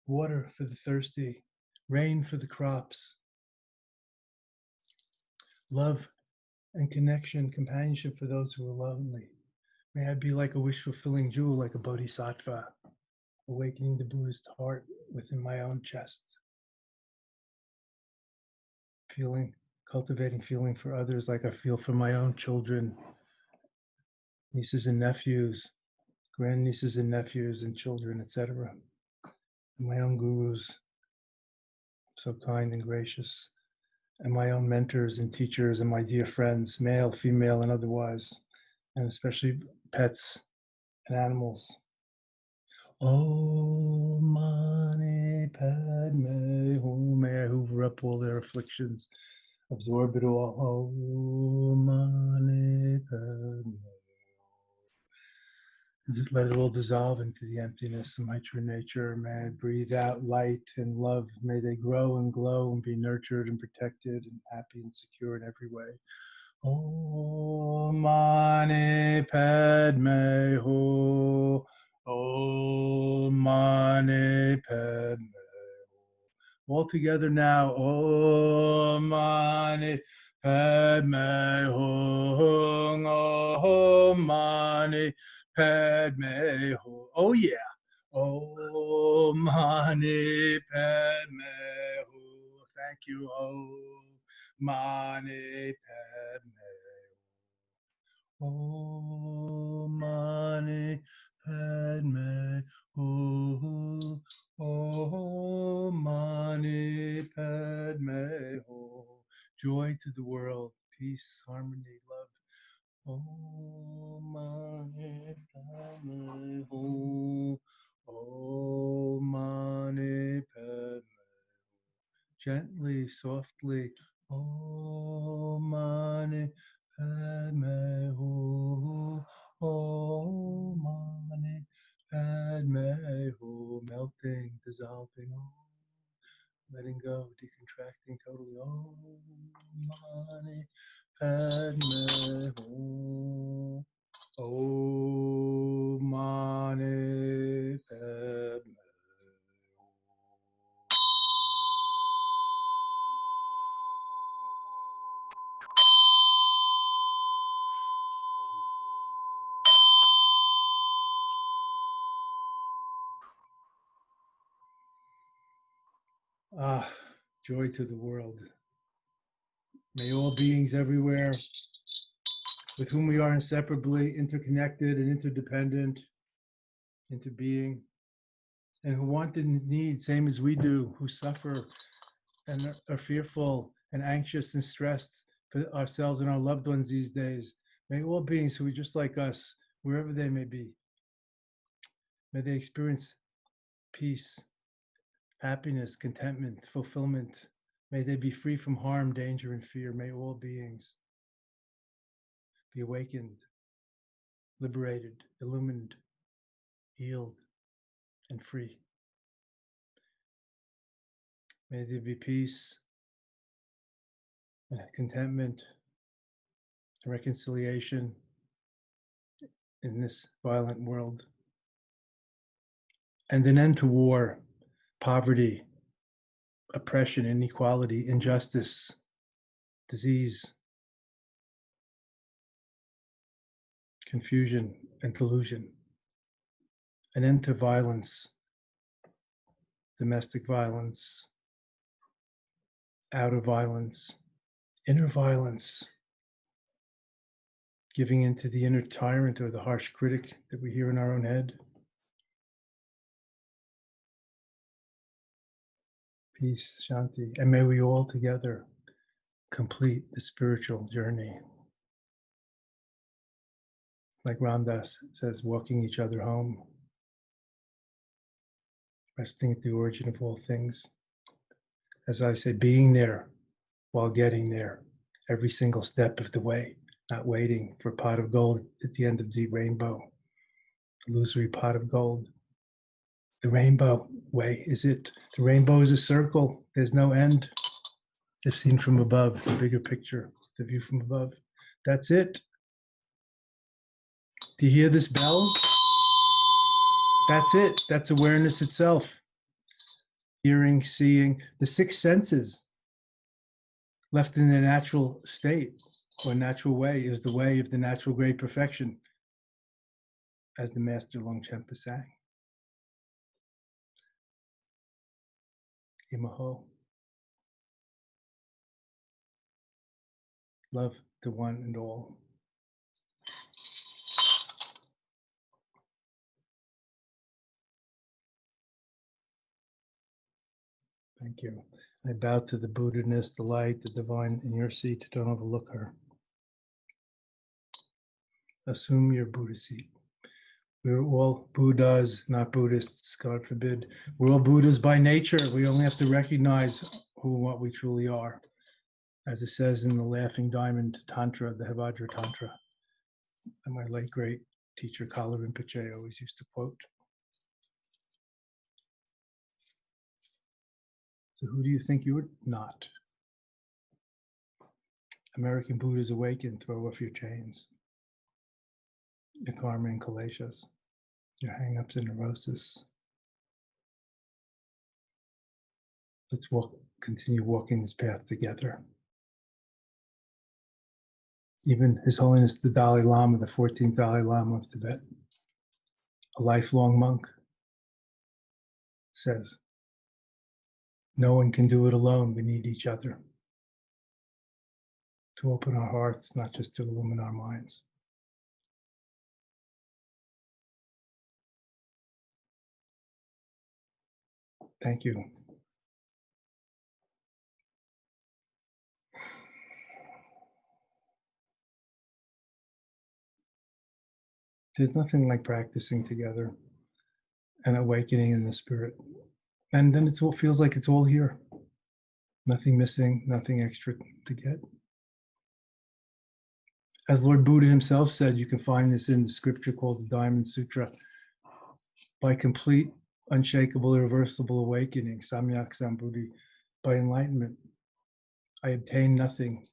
water for the thirsty, rain for the crops, love and connection, companionship for those who are lonely. May I be like a wish-fulfilling jewel, like a bodhisattva, awakening the Buddhist heart within my own chest. Cultivating feeling for others like I feel for my own children, nieces and nephews, grandnieces and nephews and children, etc. And my own gurus, so kind and gracious, and my own mentors and teachers and my dear friends, male, female, and otherwise, and especially pets and animals. Om Mani Padme Hum. May I hoover up all their afflictions, absorb it all. Om Mani Padme. Just let it all dissolve into the emptiness of my true nature. May I breathe out light and love. May they grow and glow and be nurtured and protected and happy and secure in every way. Om Mani Padme Hum. Om Mani Padme Hum. All together now. Om Mani Padme Hum. Om Mani Padme Hum. Oh yeah. Om Mani Padme Hum. Thank you. Om Mani Padme Hum. Om Mani Padme Hum. Om Mani Padme Hum. Joy to the world, peace, harmony, love. Om Mani Padme Hum. Om Mani Padme. Gently, softly. Om Mani Padme Hum. Om Mani Padme Hum. Melting, dissolving. Letting go, decontracting totally. Om Mani Padme Hum. Om Mani Padme. Ah, joy to the world. May all beings everywhere, with whom we are inseparably interconnected and interdependent into being, and who want and need, same as we do, who suffer and are fearful and anxious and stressed for ourselves and our loved ones these days. May all beings who are just like us, wherever they may be, may they experience peace, happiness, contentment, fulfillment. May they be free from harm, danger, and fear. May all beings be awakened, liberated, illumined, healed, and free. May there be peace and contentment and reconciliation in this violent world. And an end to war, poverty, oppression, inequality, injustice, disease, confusion, and delusion. An end to violence, domestic violence, outer violence, inner violence, giving into the inner tyrant or the harsh critic that we hear in our own head. Peace, Shanti, and may we all together complete the spiritual journey. Like Ramdas says, walking each other home, resting at the origin of all things. As I say, being there while getting there, every single step of the way, not waiting for a pot of gold at the end of the rainbow, illusory pot of gold. The rainbow way is it. The rainbow is a circle. There's no end. if seen from above, the bigger picture, the view from above. That's it. Do you hear this bell? That's it. That's awareness itself. Hearing, seeing, the six senses left in their natural state or natural way is the way of the natural great perfection, as the Master Longchenpa sang. Imaho. Love to one and all. Thank you. I bow to the Buddha-ness, the light, the divine in your seat. Don't overlook her. Assume your Buddha seat. We're all Buddhas, not Buddhists, God forbid. We're all Buddhas by nature. We only have to recognize who and what we truly are. As it says in the Laughing Diamond Tantra, the Hevajra Tantra, and my late great teacher, Kala Rinpoche, always used to quote. So who do you think you're not? American Buddhas awaken, throw off your chains, your karma and kaleshas, your hang-ups and neurosis. Let's continue walking this path together. Even His Holiness the Dalai Lama, the 14th Dalai Lama of Tibet, a lifelong monk, says, no one can do it alone. We need each other to open our hearts, not just to illumine our minds. Thank you. There's nothing like practicing together and awakening in the spirit. And then it all feels like it's all here. Nothing missing, nothing extra to get. As Lord Buddha himself said, you can find this in the scripture called the Diamond Sutra. By complete, unshakable, irreversible awakening, Samyak Sambuddhi, by enlightenment, I obtained nothing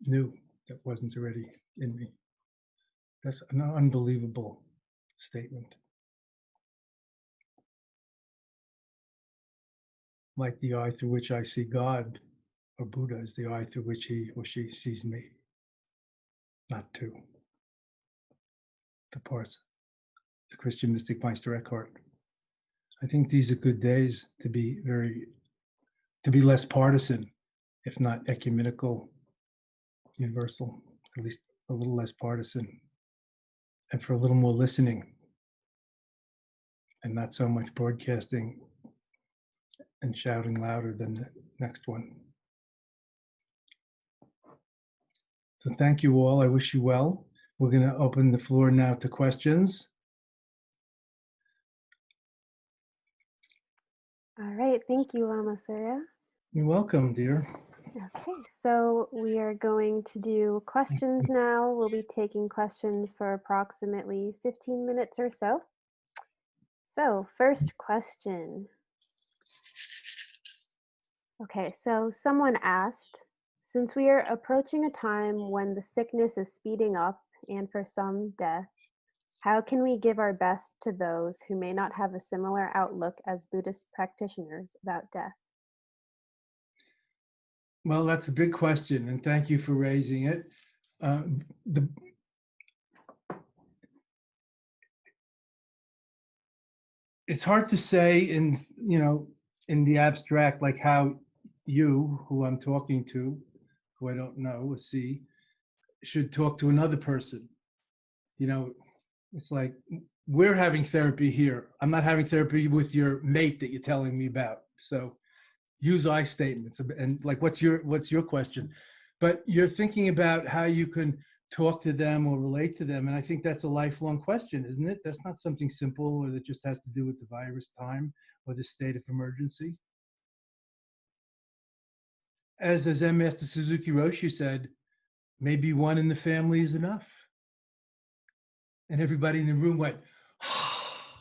new that wasn't already in me. That's an unbelievable statement. Like the eye through which I see God, or Buddha, is the eye through which he or she sees me. Not two. The parts, the Christian mystic Meister Eckhart. I think these are good days to be less partisan, if not ecumenical, universal, at least a little less partisan, and for a little more listening, and not so much broadcasting and shouting louder than the next one. So thank you all. I wish you well. We're going to open the floor now to questions. All right, thank you, Lama Surya. You're welcome, dear. Okay, so we are going to do questions now. We'll be taking questions for approximately 15 minutes or so. So, first question. Okay, so someone asked, since we are approaching a time when the sickness is speeding up and for some death, how can we give our best to those who may not have a similar outlook as Buddhist practitioners about death? Well, that's a big question, and thank you for raising it. It's hard to say in the abstract, like how you, who I'm talking to, who I don't know or see, should talk to another person. It's like we're having therapy here. I'm not having therapy with your mate that you're telling me about. So use I statements and like, what's your question? But you're thinking about how you can talk to them or relate to them. And I think that's a lifelong question, isn't it? That's not something simple or that just has to do with the virus time or the state of emergency. As Zen Master Suzuki Roshi said, maybe one in the family is enough. And everybody in the room went,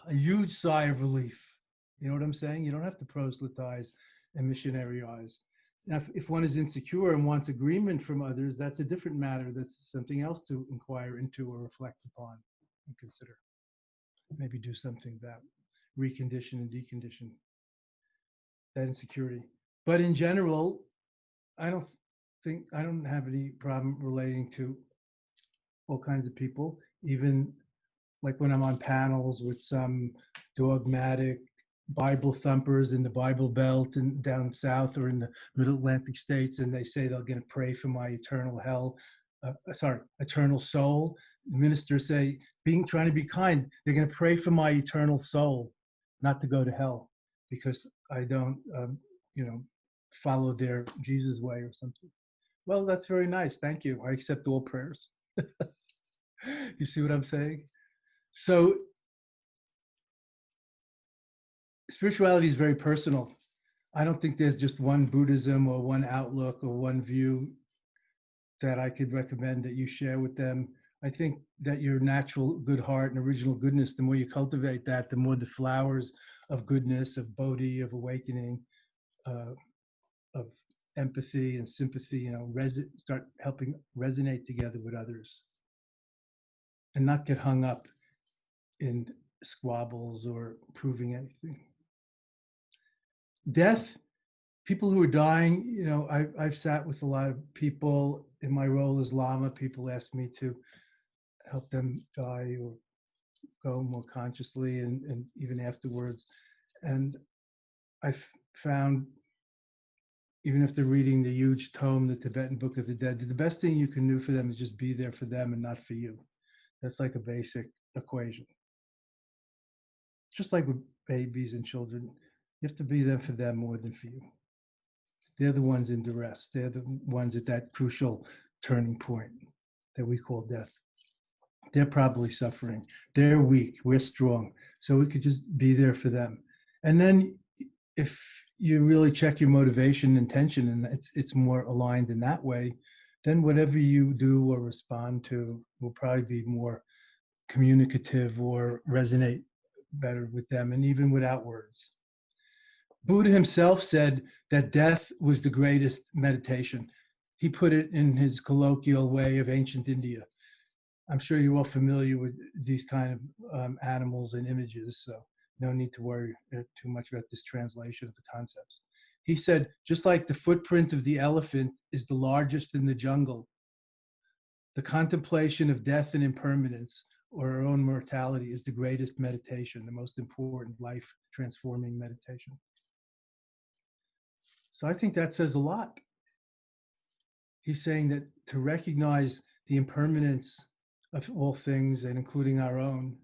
a huge sigh of relief. You know what I'm saying? You don't have to proselytize and missionaryize. Now, if one is insecure and wants agreement from others, that's a different matter. That's something else to inquire into or reflect upon and consider. Maybe do something about recondition and decondition that insecurity. But in general, I don't have any problem relating to all kinds of people, even like when I'm on panels with some dogmatic Bible thumpers in the Bible Belt and down south or in the Middle Atlantic states, and they say they're going to pray for my eternal eternal soul. The ministers say, trying to be kind, they're going to pray for my eternal soul, not to go to hell, because I don't, follow their Jesus way or something. Well, that's very nice. Thank you. I accept all prayers. You see what I'm saying? So spirituality is very personal. I don't think there's just one Buddhism or one outlook or one view that I could recommend that you share with them. I think that your natural good heart and original goodness, the more you cultivate that, the more the flowers of goodness, of bodhi, of awakening, of empathy and sympathy, start helping resonate together with others and not get hung up in squabbles or proving anything. Death, people who are dying, I've sat with a lot of people in my role as Lama. People ask me to help them die or go more consciously and even afterwards. And I've found, even if they're reading the huge tome, the Tibetan Book of the Dead, the best thing you can do for them is just be there for them and not for you. That's like a basic equation. Just like with babies and children, you have to be there for them more than for you. They're the ones in duress. They're the ones at that crucial turning point that we call death. They're probably suffering. They're weak. We're strong. So we could just be there for them. And then if you really check your motivation and intention, and it's more aligned in that way, then whatever you do or respond to will probably be more communicative or resonate better with them, and even without words. Buddha himself said that death was the greatest meditation. He put it in his colloquial way of ancient India. I'm sure you're all familiar with these kind of animals and images, so no need to worry too much about this translation of the concepts. He said, just like the footprint of the elephant is the largest in the jungle, the contemplation of death and impermanence, or our own mortality, is the greatest meditation, the most important life-transforming meditation. So I think that says a lot. He's saying that to recognize the impermanence of all things, and including our own,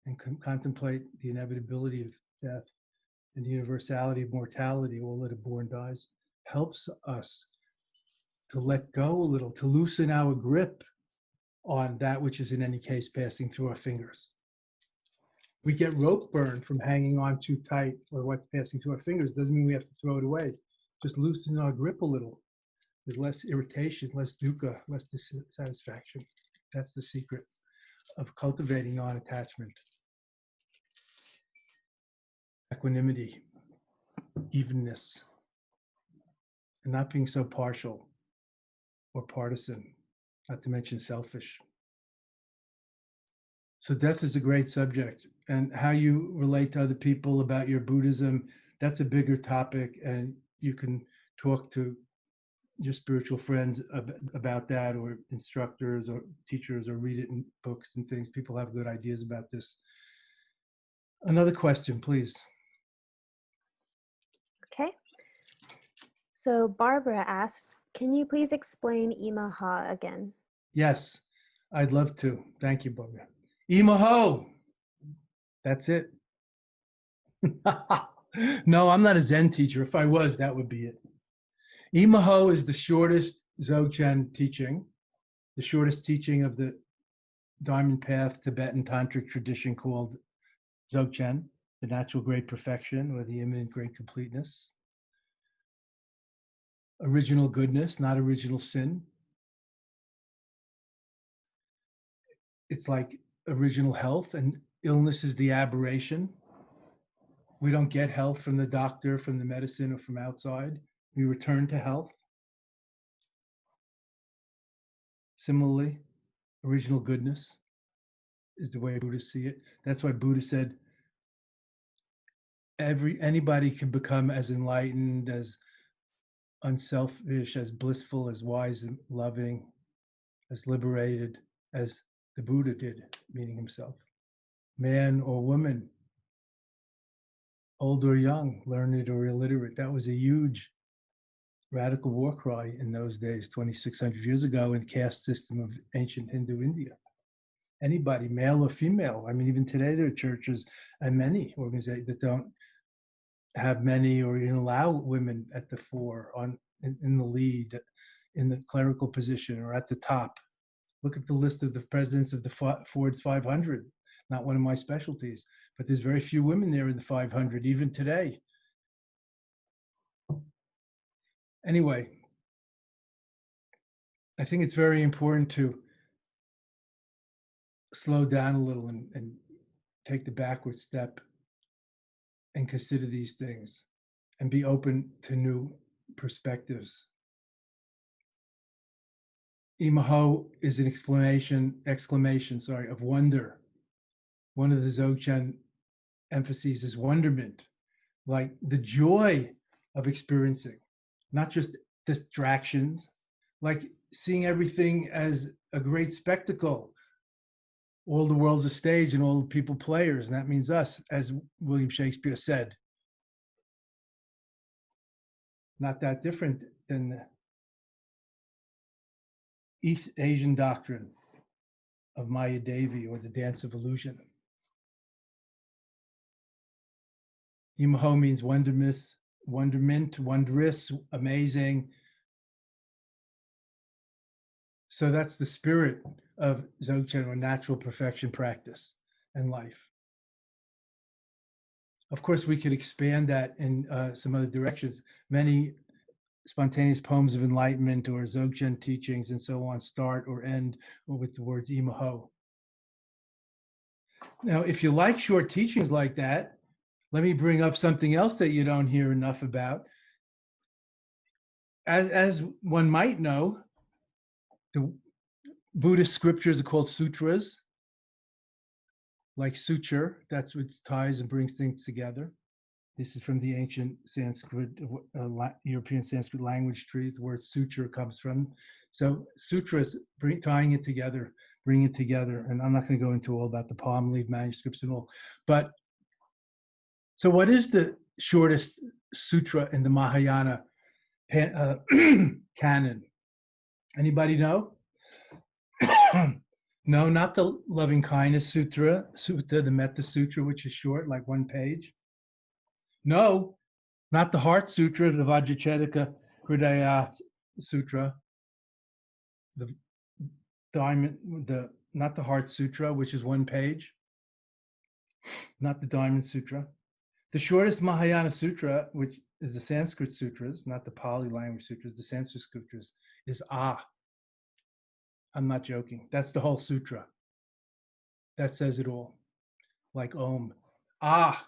and contemplate the inevitability of death and the universality of mortality, all that are born dies, helps us to let go a little, to loosen our grip on that which is in any case passing through our fingers. We get rope burn from hanging on too tight or what's passing through our fingers. Doesn't mean we have to throw it away. Just loosen our grip a little. There's less irritation, less dukkha, less dissatisfaction. That's the secret of cultivating non-attachment. Equanimity, evenness, and not being so partial or partisan, not to mention selfish. So death is a great subject, and how you relate to other people about your Buddhism, that's a bigger topic, and you can talk to your spiritual friends about that, or instructors or teachers, or read it in books and things. People have good ideas about this. Another question, please. Okay. So Barbara asked, can you please explain Imaha again? Yes, I'd love to. Thank you, Barbara. Imaho. That's it. No, I'm not a Zen teacher. If I was, that would be it. Imaho is the shortest Dzogchen teaching, the shortest teaching of the Diamond Path Tibetan Tantric tradition called Dzogchen, the natural great perfection or the imminent great completeness. Original goodness, not original sin. It's like original health, and illness is the aberration. We don't get health from the doctor, from the medicine, or from outside. we return to health. Similarly, original goodness is the way Buddhists see it. That's why Buddha said anybody can become as enlightened, as unselfish, as blissful, as wise and loving, as liberated as the Buddha did, meaning himself. Man or woman, old or young, learned or illiterate. That was a huge radical war cry in those days, 2,600 years ago, in the caste system of ancient Hindu India. Anybody, male or female. I mean, even today there are churches and many organizations that don't have many or even allow women at the fore, in the lead, in the clerical position, or at the top. Look at the list of the presidents of the Ford 500. Not one of my specialties, but there's very few women there in the 500, even today. Anyway, I think it's very important to slow down a little and take the backward step and consider these things and be open to new perspectives. Imaho is an exclamation, of wonder. One of the Dzogchen emphases is wonderment, like the joy of experiencing, not just distractions, like seeing everything as a great spectacle. All the world's a stage and all the people players, and that means us, as William Shakespeare said. Not that different than the East Asian doctrine of Maya Devi, or the dance of illusion. Imaho means wonderment, wondrous, amazing. So that's the spirit of Dzogchen, or natural perfection practice and life. Of course, we could expand that in some other directions. Many spontaneous poems of enlightenment or Dzogchen teachings and so on start or end with the words Imaho. Now, if you like short teachings like that, let me bring up something else that you don't hear enough about. As one might know, the Buddhist scriptures are called sutras, like suture. That's what ties and brings things together. This is from the ancient Sanskrit, European Sanskrit language tree. The word suture comes from. So sutras, tying it together, bring it together. And I'm not going to go into all about the palm leaf manuscripts and all. But so what is the shortest sutra in the Mahayana canon? Anybody know? No, not the Loving Kindness Sutra, the Metta Sutra, which is short, like one page. No, not the Heart Sutra, the Vajracchedika Hridaya Sutra. The diamond, not the Heart Sutra, which is one page. Not the Diamond Sutra. The shortest Mahayana Sutra, which is the Sanskrit sutras, not the Pali language sutras, the Sanskrit sutras, is Ah. I'm not joking. That's the whole sutra. That says it all. Like Om. Ah.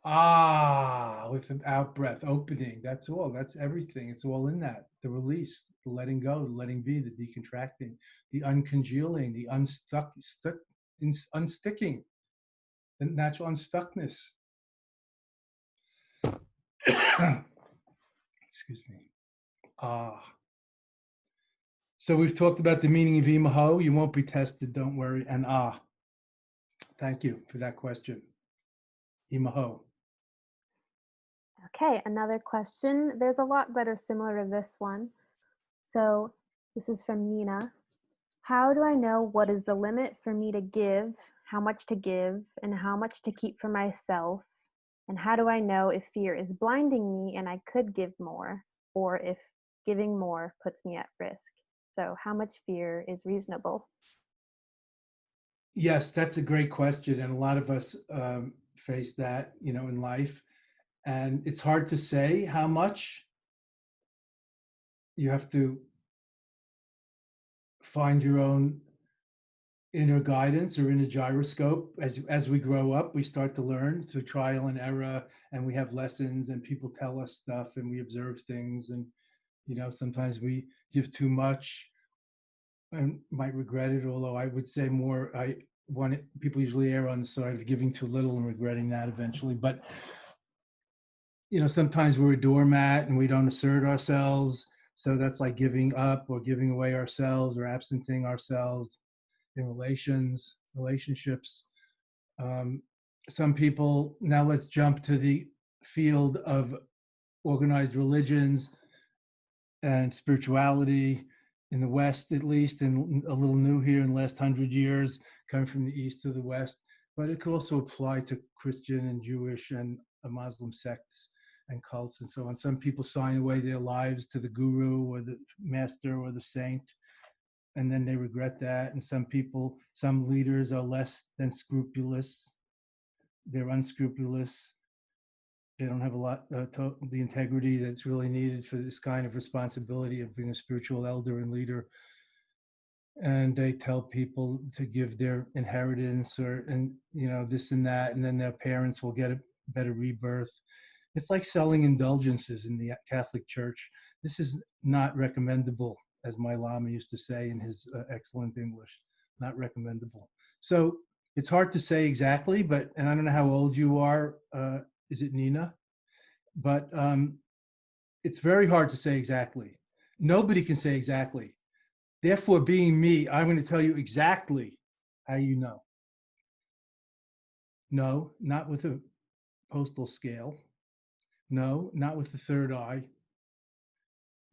Ah, with an out breath, opening. That's all. That's everything. It's all in that. The release, the letting go, the letting be, the decontracting, the uncongealing, the unsticking, the natural unstuckness. Excuse me. Ah. So we've talked about the meaning of Imaho. You won't be tested, don't worry. And Ah. Thank you for that question. Imaho. Okay, another question. There's a lot that are similar to this one. So this is from Nina. How do I know what is the limit for me to give, how much to give, and how much to keep for myself? And how do I know if fear is blinding me and I could give more, or if giving more puts me at risk? So how much fear is reasonable? Yes, that's a great question. And a lot of us face that, in life. And it's hard to say how much. You have to find your own inner guidance or inner gyroscope. As we grow up, we start to learn through trial and error, and we have lessons and people tell us stuff and we observe things. And, sometimes we give too much and might regret it. Although I would say more, people usually err on the side of giving too little and regretting that eventually. But, sometimes we're a doormat and we don't assert ourselves. So that's like giving up or giving away ourselves or absenting ourselves in relationships. Some people, now let's jump to the field of organized religions and spirituality in the West, at least, and a little new here in the last 100 years, coming from the East to the West. But it could also apply to Christian and Jewish and Muslim sects and cults and so on. Some people sign away their lives to the guru or the master or the saint, and then they regret that. And some leaders are less than scrupulous. They're unscrupulous. They don't have the integrity that's really needed for this kind of responsibility of being a spiritual elder and leader. And they tell people to give their inheritance and this and that, and then their parents will get a better rebirth. It's like selling indulgences in the Catholic Church. This is not recommendable, as my Lama used to say in his excellent English, not recommendable. So it's hard to say exactly, and I don't know how old you are. Is it Nina? But it's very hard to say exactly. Nobody can say exactly. Therefore, being me, I'm going to tell you exactly how you know. No, not with a postal scale. No, not with the third eye.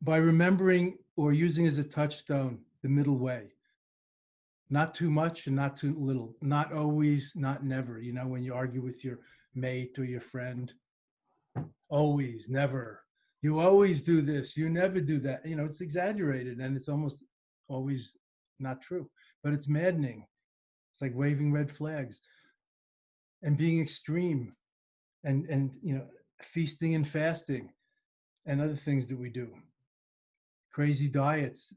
By remembering or using as a touchstone the middle way. Not too much and not too little. Not always, not never. When you argue with your mate or your friend, always, never. You always do this. You never do that. It's exaggerated and it's almost always not true, but it's maddening. It's like waving red flags and being extreme and feasting and fasting and other things that we do. Crazy diets,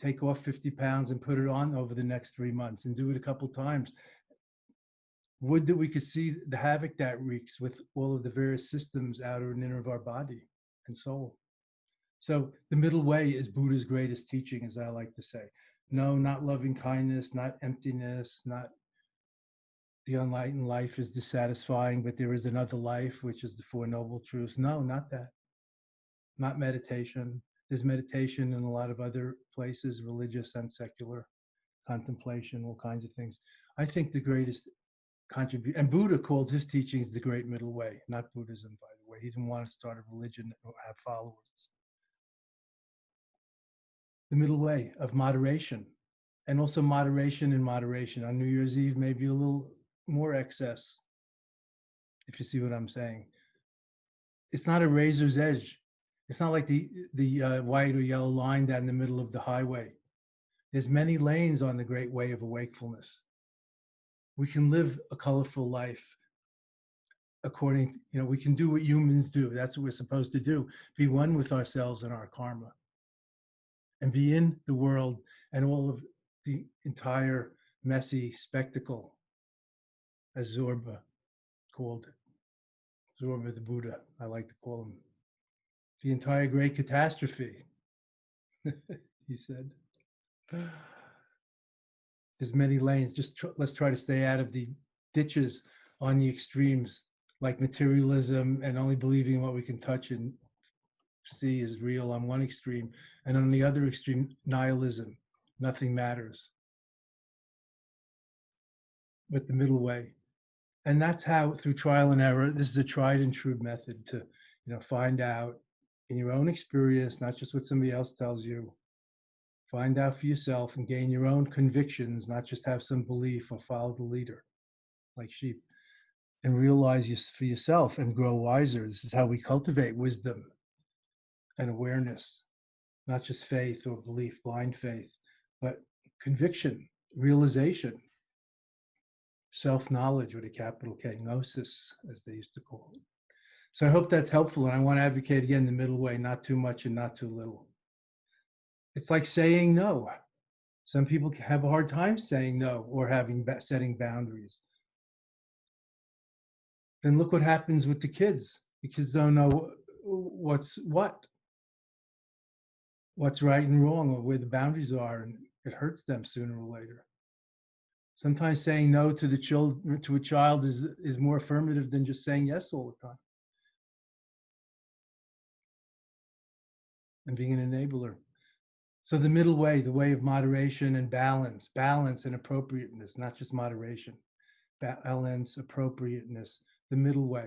take off 50 pounds and put it on over the next 3 months and do it a couple times. Would that we could see the havoc that wreaks with all of the various systems outer and inner of our body and soul. So the middle way is Buddha's greatest teaching, as I like to say. No, not loving kindness, not emptiness, not the enlightened life is dissatisfying, but there is another life, which is the Four Noble Truths. No, not that. Not meditation. There's meditation in a lot of other places, religious and secular, contemplation, all kinds of things. I think the greatest contribution, and Buddha called his teachings the Great Middle Way, not Buddhism, by the way. He didn't want to start a religion or have followers. The middle way of moderation, and also moderation in moderation. On New Year's Eve, maybe a little more excess, if you see what I'm saying. It's not a razor's edge. It's not like the white or yellow line down the middle of the highway. There's many lanes on the great way of awakefulness. We can live a colorful life according, we can do what humans do. That's what we're supposed to do. Be one with ourselves and our karma. And be in the world and all of the entire messy spectacle, as Zorba called it. Zorba the Buddha, I like to call him. The entire great catastrophe, he said. There's many lanes. Let's try to stay out of the ditches on the extremes, like materialism and only believing what we can touch and see is real on one extreme, and on the other extreme, nihilism. Nothing matters. But the middle way. And that's how, through trial and error, this is a tried and true method to, find out in your own experience, not just what somebody else tells you. Find out for yourself and gain your own convictions, not just have some belief or follow the leader like sheep, and realize for yourself and grow wiser. This is how we cultivate wisdom and awareness, not just faith or belief, blind faith, but conviction, realization, self-knowledge with a capital K, gnosis, as they used to call it. So I hope that's helpful. And I want to advocate again the middle way, not too much and not too little. It's like saying no. Some people have a hard time saying no or setting boundaries. Then look what happens with the kids. The kids don't know what's right and wrong, or where the boundaries are, and it hurts them sooner or later. Sometimes saying no to a child is more affirmative than just saying yes all the time. And being an enabler. So the middle way, the way of moderation and balance and appropriateness, not just moderation. Balance, appropriateness, the middle way.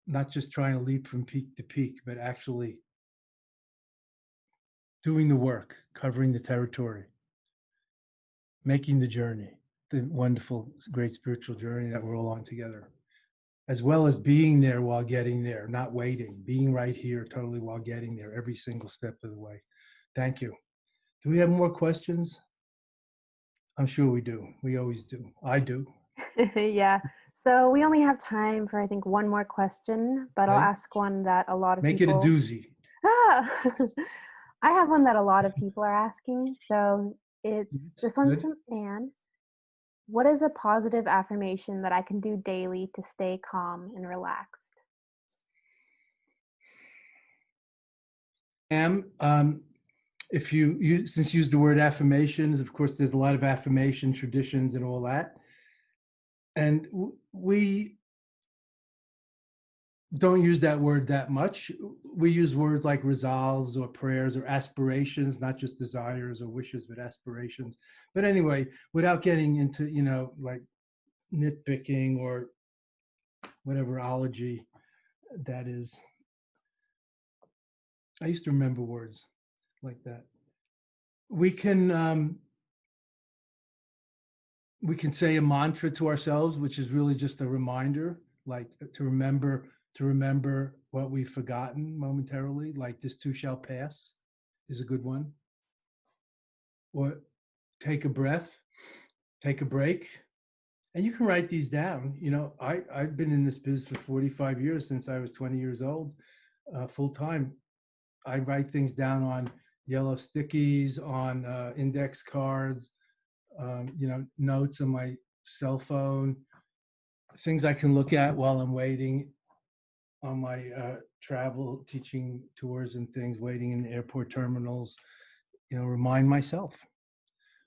Not just trying to leap from peak to peak, but actually doing the work, covering the territory, making the journey, the wonderful, great spiritual journey that we're all on together, as well as being there while getting there, not waiting, being right here totally while getting there every single step of the way. Thank you. Do we have more questions? I'm sure we do. We always do. I do. Yeah. So we only have time for, I think, one more question, but I'll ask one that a lot of people... Make it a doozy. Ah! I have one that a lot of people are asking. So this one's from Anne. What is a positive affirmation that I can do daily to stay calm and relaxed? If you since you used the word affirmations, of course, there's a lot of affirmation traditions and all that. And we don't use that word that much. We use words like resolves or prayers or aspirations, not just desires or wishes, but aspirations. But anyway, without getting into, like nitpicking or whatever ology that is. I used to remember words like that. We can say a mantra to ourselves, which is really just a reminder, like to remember what we've forgotten momentarily, like this too shall pass is a good one. Or take a breath, take a break. And you can write these down. I've been in this business for 45 years, since I was 20 years old, full time. I write things down on yellow stickies, on index cards, notes on my cell phone, things I can look at while I'm waiting on my travel, teaching tours and things, waiting in airport terminals, remind myself.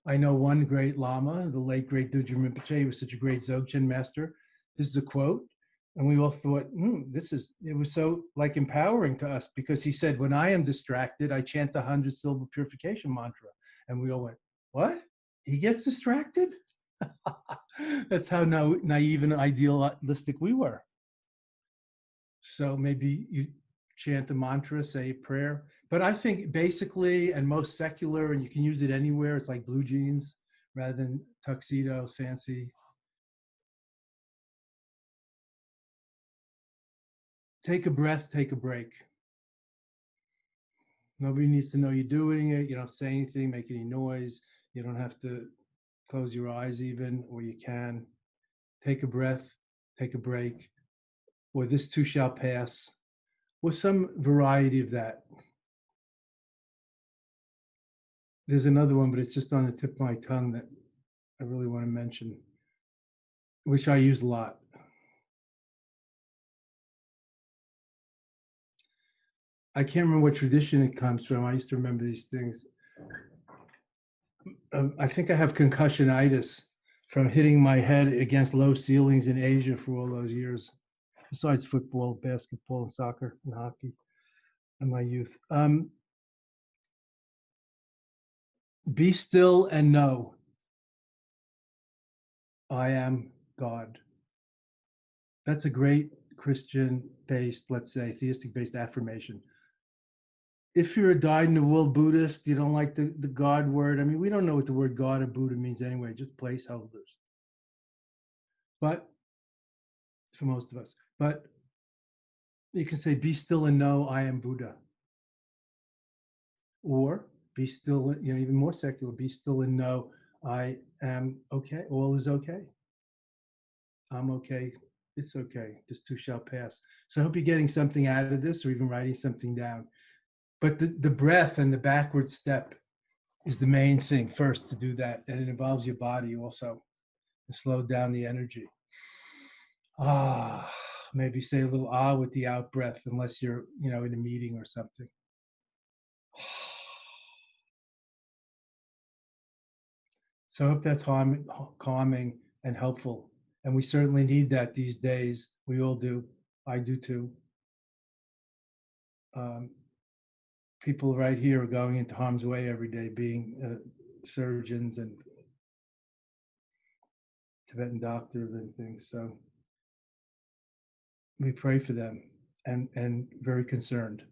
I know one great Lama, the late great Dudjom Rinpoche, was such a great Dzogchen master. This is a quote. And we all thought, it was so like empowering to us, because he said, when I am distracted, I chant the 100 syllable purification mantra. And we all went, what? He gets distracted? That's how naive and idealistic we were. So maybe you chant a mantra, say a prayer. But I think basically, and most secular, and you can use it anywhere, it's like blue jeans rather than tuxedo, fancy. Take a breath, take a break. Nobody needs to know you're doing it. You don't say anything, make any noise. You don't have to close your eyes even, or you can. Take a breath, take a break, or this too shall pass, or some variety of that. There's another one, but it's just on the tip of my tongue that I really want to mention, which I use a lot. I can't remember what tradition it comes from. I used to remember these things. I think I have concussionitis from hitting my head against low ceilings in Asia for all those years, besides football, basketball, and soccer and hockey in my youth. Be still and know I am God. That's a great Christian-based, let's say, theistic-based affirmation. If you're a dyed-in-the-wool Buddhist, you don't like the God word. I mean, we don't know what the word God or Buddha means anyway, just placeholders. But for most of us, but you can say, be still and know I am Buddha. Or be still, even more secular, be still and know I am okay. All is okay. I'm okay. It's okay. This too shall pass. So I hope you're getting something out of this, or even writing something down. But the breath and the backward step is the main thing first to do that. And it involves your body also to slow down the energy. Ah, maybe say a little ah with the out breath, unless you're, in a meeting or something. So I hope that's calming and helpful. And we certainly need that these days. We all do. I do too. People right here are going into harm's way every day, being surgeons and Tibetan doctors and things. So we pray for them and very concerned.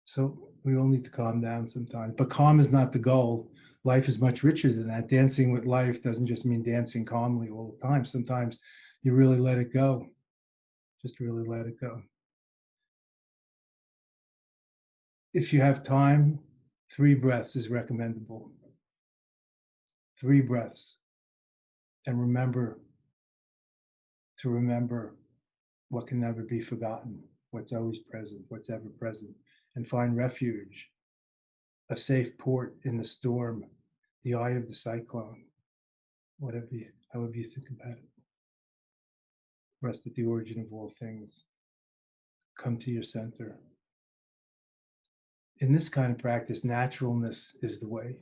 So we all need to calm down sometimes. But calm is not the goal. Life is much richer than that. Dancing with life doesn't just mean dancing calmly all the time. Sometimes you really let it go. Just really let it go. If you have time, 3 breaths is recommendable. 3 breaths. And remember what can never be forgotten, what's always present, what's ever present, and find refuge, a safe port in the storm, the eye of the cyclone, however you think about it. Rest at the origin of all things. Come to your center. In this kind of practice, naturalness is the way.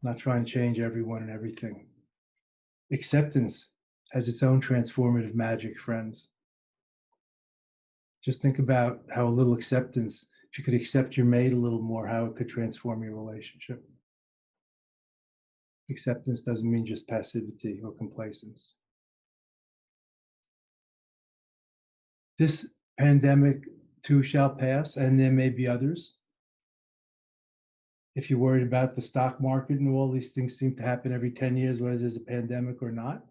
Not trying to change everyone and everything. Acceptance has its own transformative magic, friends. Just think about how a little acceptance, if you could accept your mate a little more, how it could transform your relationship. Acceptance doesn't mean just passivity or complacence. This pandemic too shall pass, and there may be others. If you're worried about the stock market and all these things seem to happen every 10 years, whether there's a pandemic or not,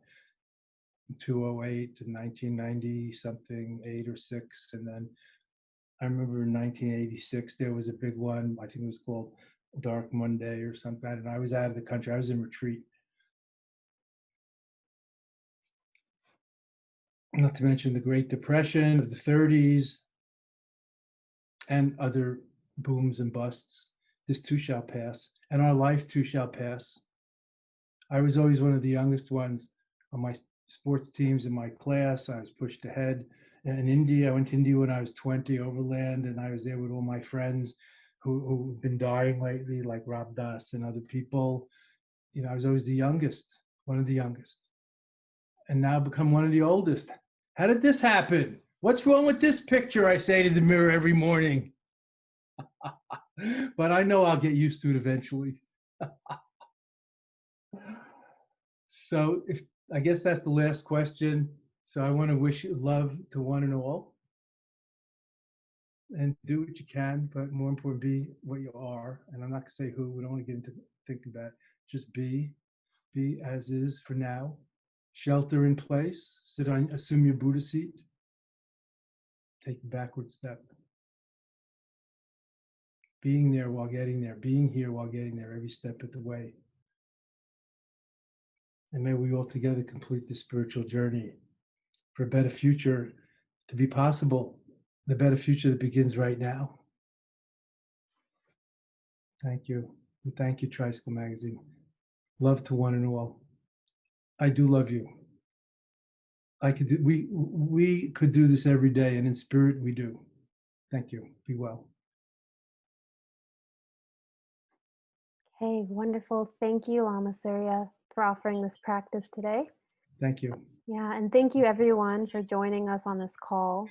2008 to 1990 something, 8 or 6, and then I remember in 1986 there was a big one. I think it was called Dark Monday or something. And I was out of the country. I was in retreat. Not to mention the Great Depression of the 30s and other booms and busts. This too shall pass, and our life too shall pass. I was always one of the youngest ones on my sports teams in my class. I was pushed ahead. And in India, I went to India when I was 20, overland, and I was there with all my friends who've been dying lately, like Rob Das and other people. I was always the youngest, one of the youngest. And now I've become one of the oldest. How did this happen? What's wrong with this picture? I say to the mirror every morning. But I know I'll get used to it eventually. So I guess that's the last question. So I want to wish love to one and all. And do what you can, but more important, be what you are. And I'm not going to say who. We don't want to get into thinking about it. Just be as is for now. Shelter in place. Assume your Buddha seat. Take the backward step. Being there while getting there. Being here while getting there. Every step of the way. And may we all together complete this spiritual journey for a better future to be possible. The better future that begins right now. Thank you. And thank you, Tricycle Magazine. Love to one and all. I do love you. We could do this every day, and in spirit we do. Thank you. Be well. Okay, wonderful. Thank you, Lama Surya, for offering this practice today. Thank you. Yeah, and thank you everyone for joining us on this call.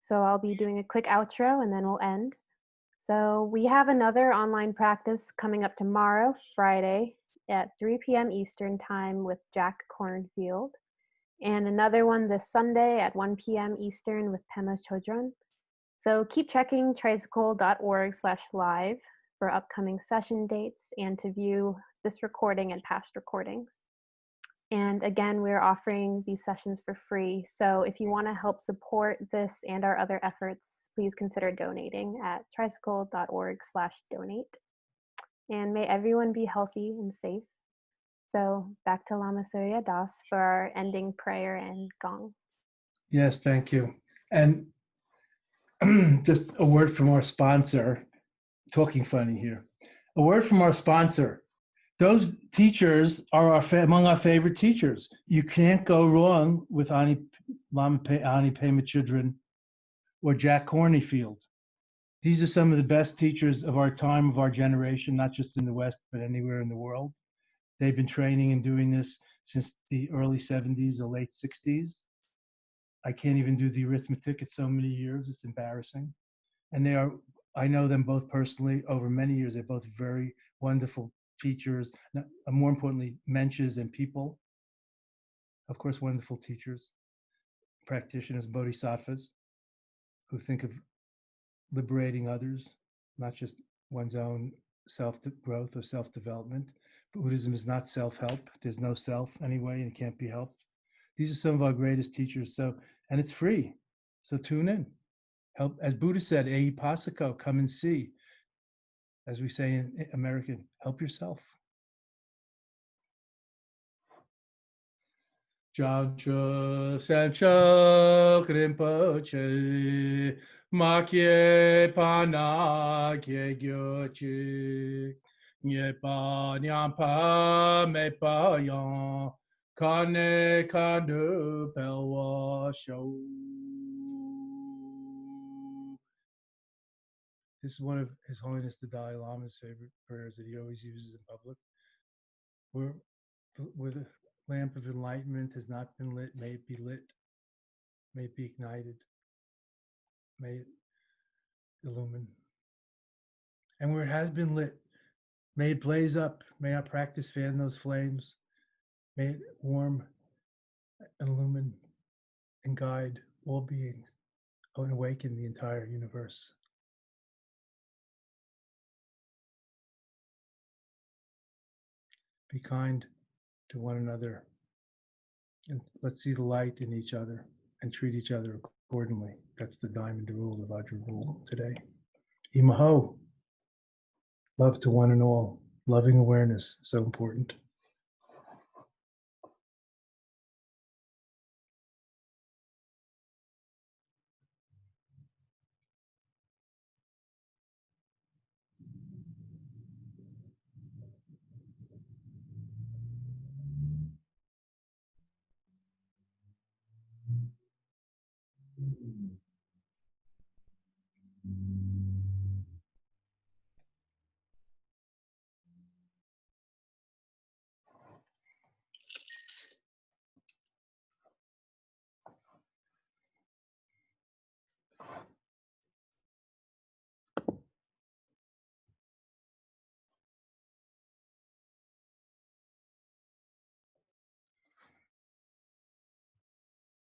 So I'll be doing a quick outro and then we'll end. So we have another online practice coming up tomorrow, Friday, at 3 p.m. Eastern Time with Jack Kornfield, and another one this Sunday at 1 p.m. Eastern with Pema Chödrön. So keep checking tricycle.org/live for upcoming session dates and to view this recording and past recordings. And again, we're offering these sessions for free. So if you want to help support this and our other efforts, please consider donating at tricycle.org/donate. And may everyone be healthy and safe. So back to Lama Surya Das for our ending prayer and gong. Yes, thank you. And just a word from our sponsor. talking funny here. A word from our sponsor. Those teachers are among our favorite teachers. You can't go wrong with Lama Pema Chödrön or Jack Kornfield. These are some of the best teachers of our time, of our generation, not just in the West, but anywhere in the world. They've been training and doing this since the early 70s or late 60s. I can't even do the arithmetic. It's so many years, it's embarrassing. And I know them both personally over many years. They're both very wonderful teachers, more importantly, mensches and people. Of course, wonderful teachers, practitioners, bodhisattvas, who think of liberating others, not just one's own self-growth or self-development. Buddhism is not self-help. There's no self anyway, and it can't be helped. These are some of our greatest teachers. And it's free. So tune in. Help, as Buddha said, "Ehi passako," come and see. As we say in American, help yourself. Jancho Sancho Rinpoche Makye Pana Kye Gyochi Nye Pa Nyampa Me Pa Yon Kane Kanu Pelwa Show. This is one of His Holiness the Dalai Lama's favorite prayers that he always uses in public. Where the lamp of enlightenment has not been lit, may it be lit, may it be ignited, may it illumine. And where it has been lit, may it blaze up, may our practice fan those flames, may it warm and illumine and guide all beings and awaken the entire universe. Be kind to one another, and let's see the light in each other and treat each other accordingly. That's the diamond rule, the Vajra rule today. Imaho, love to one and all, loving awareness, so important.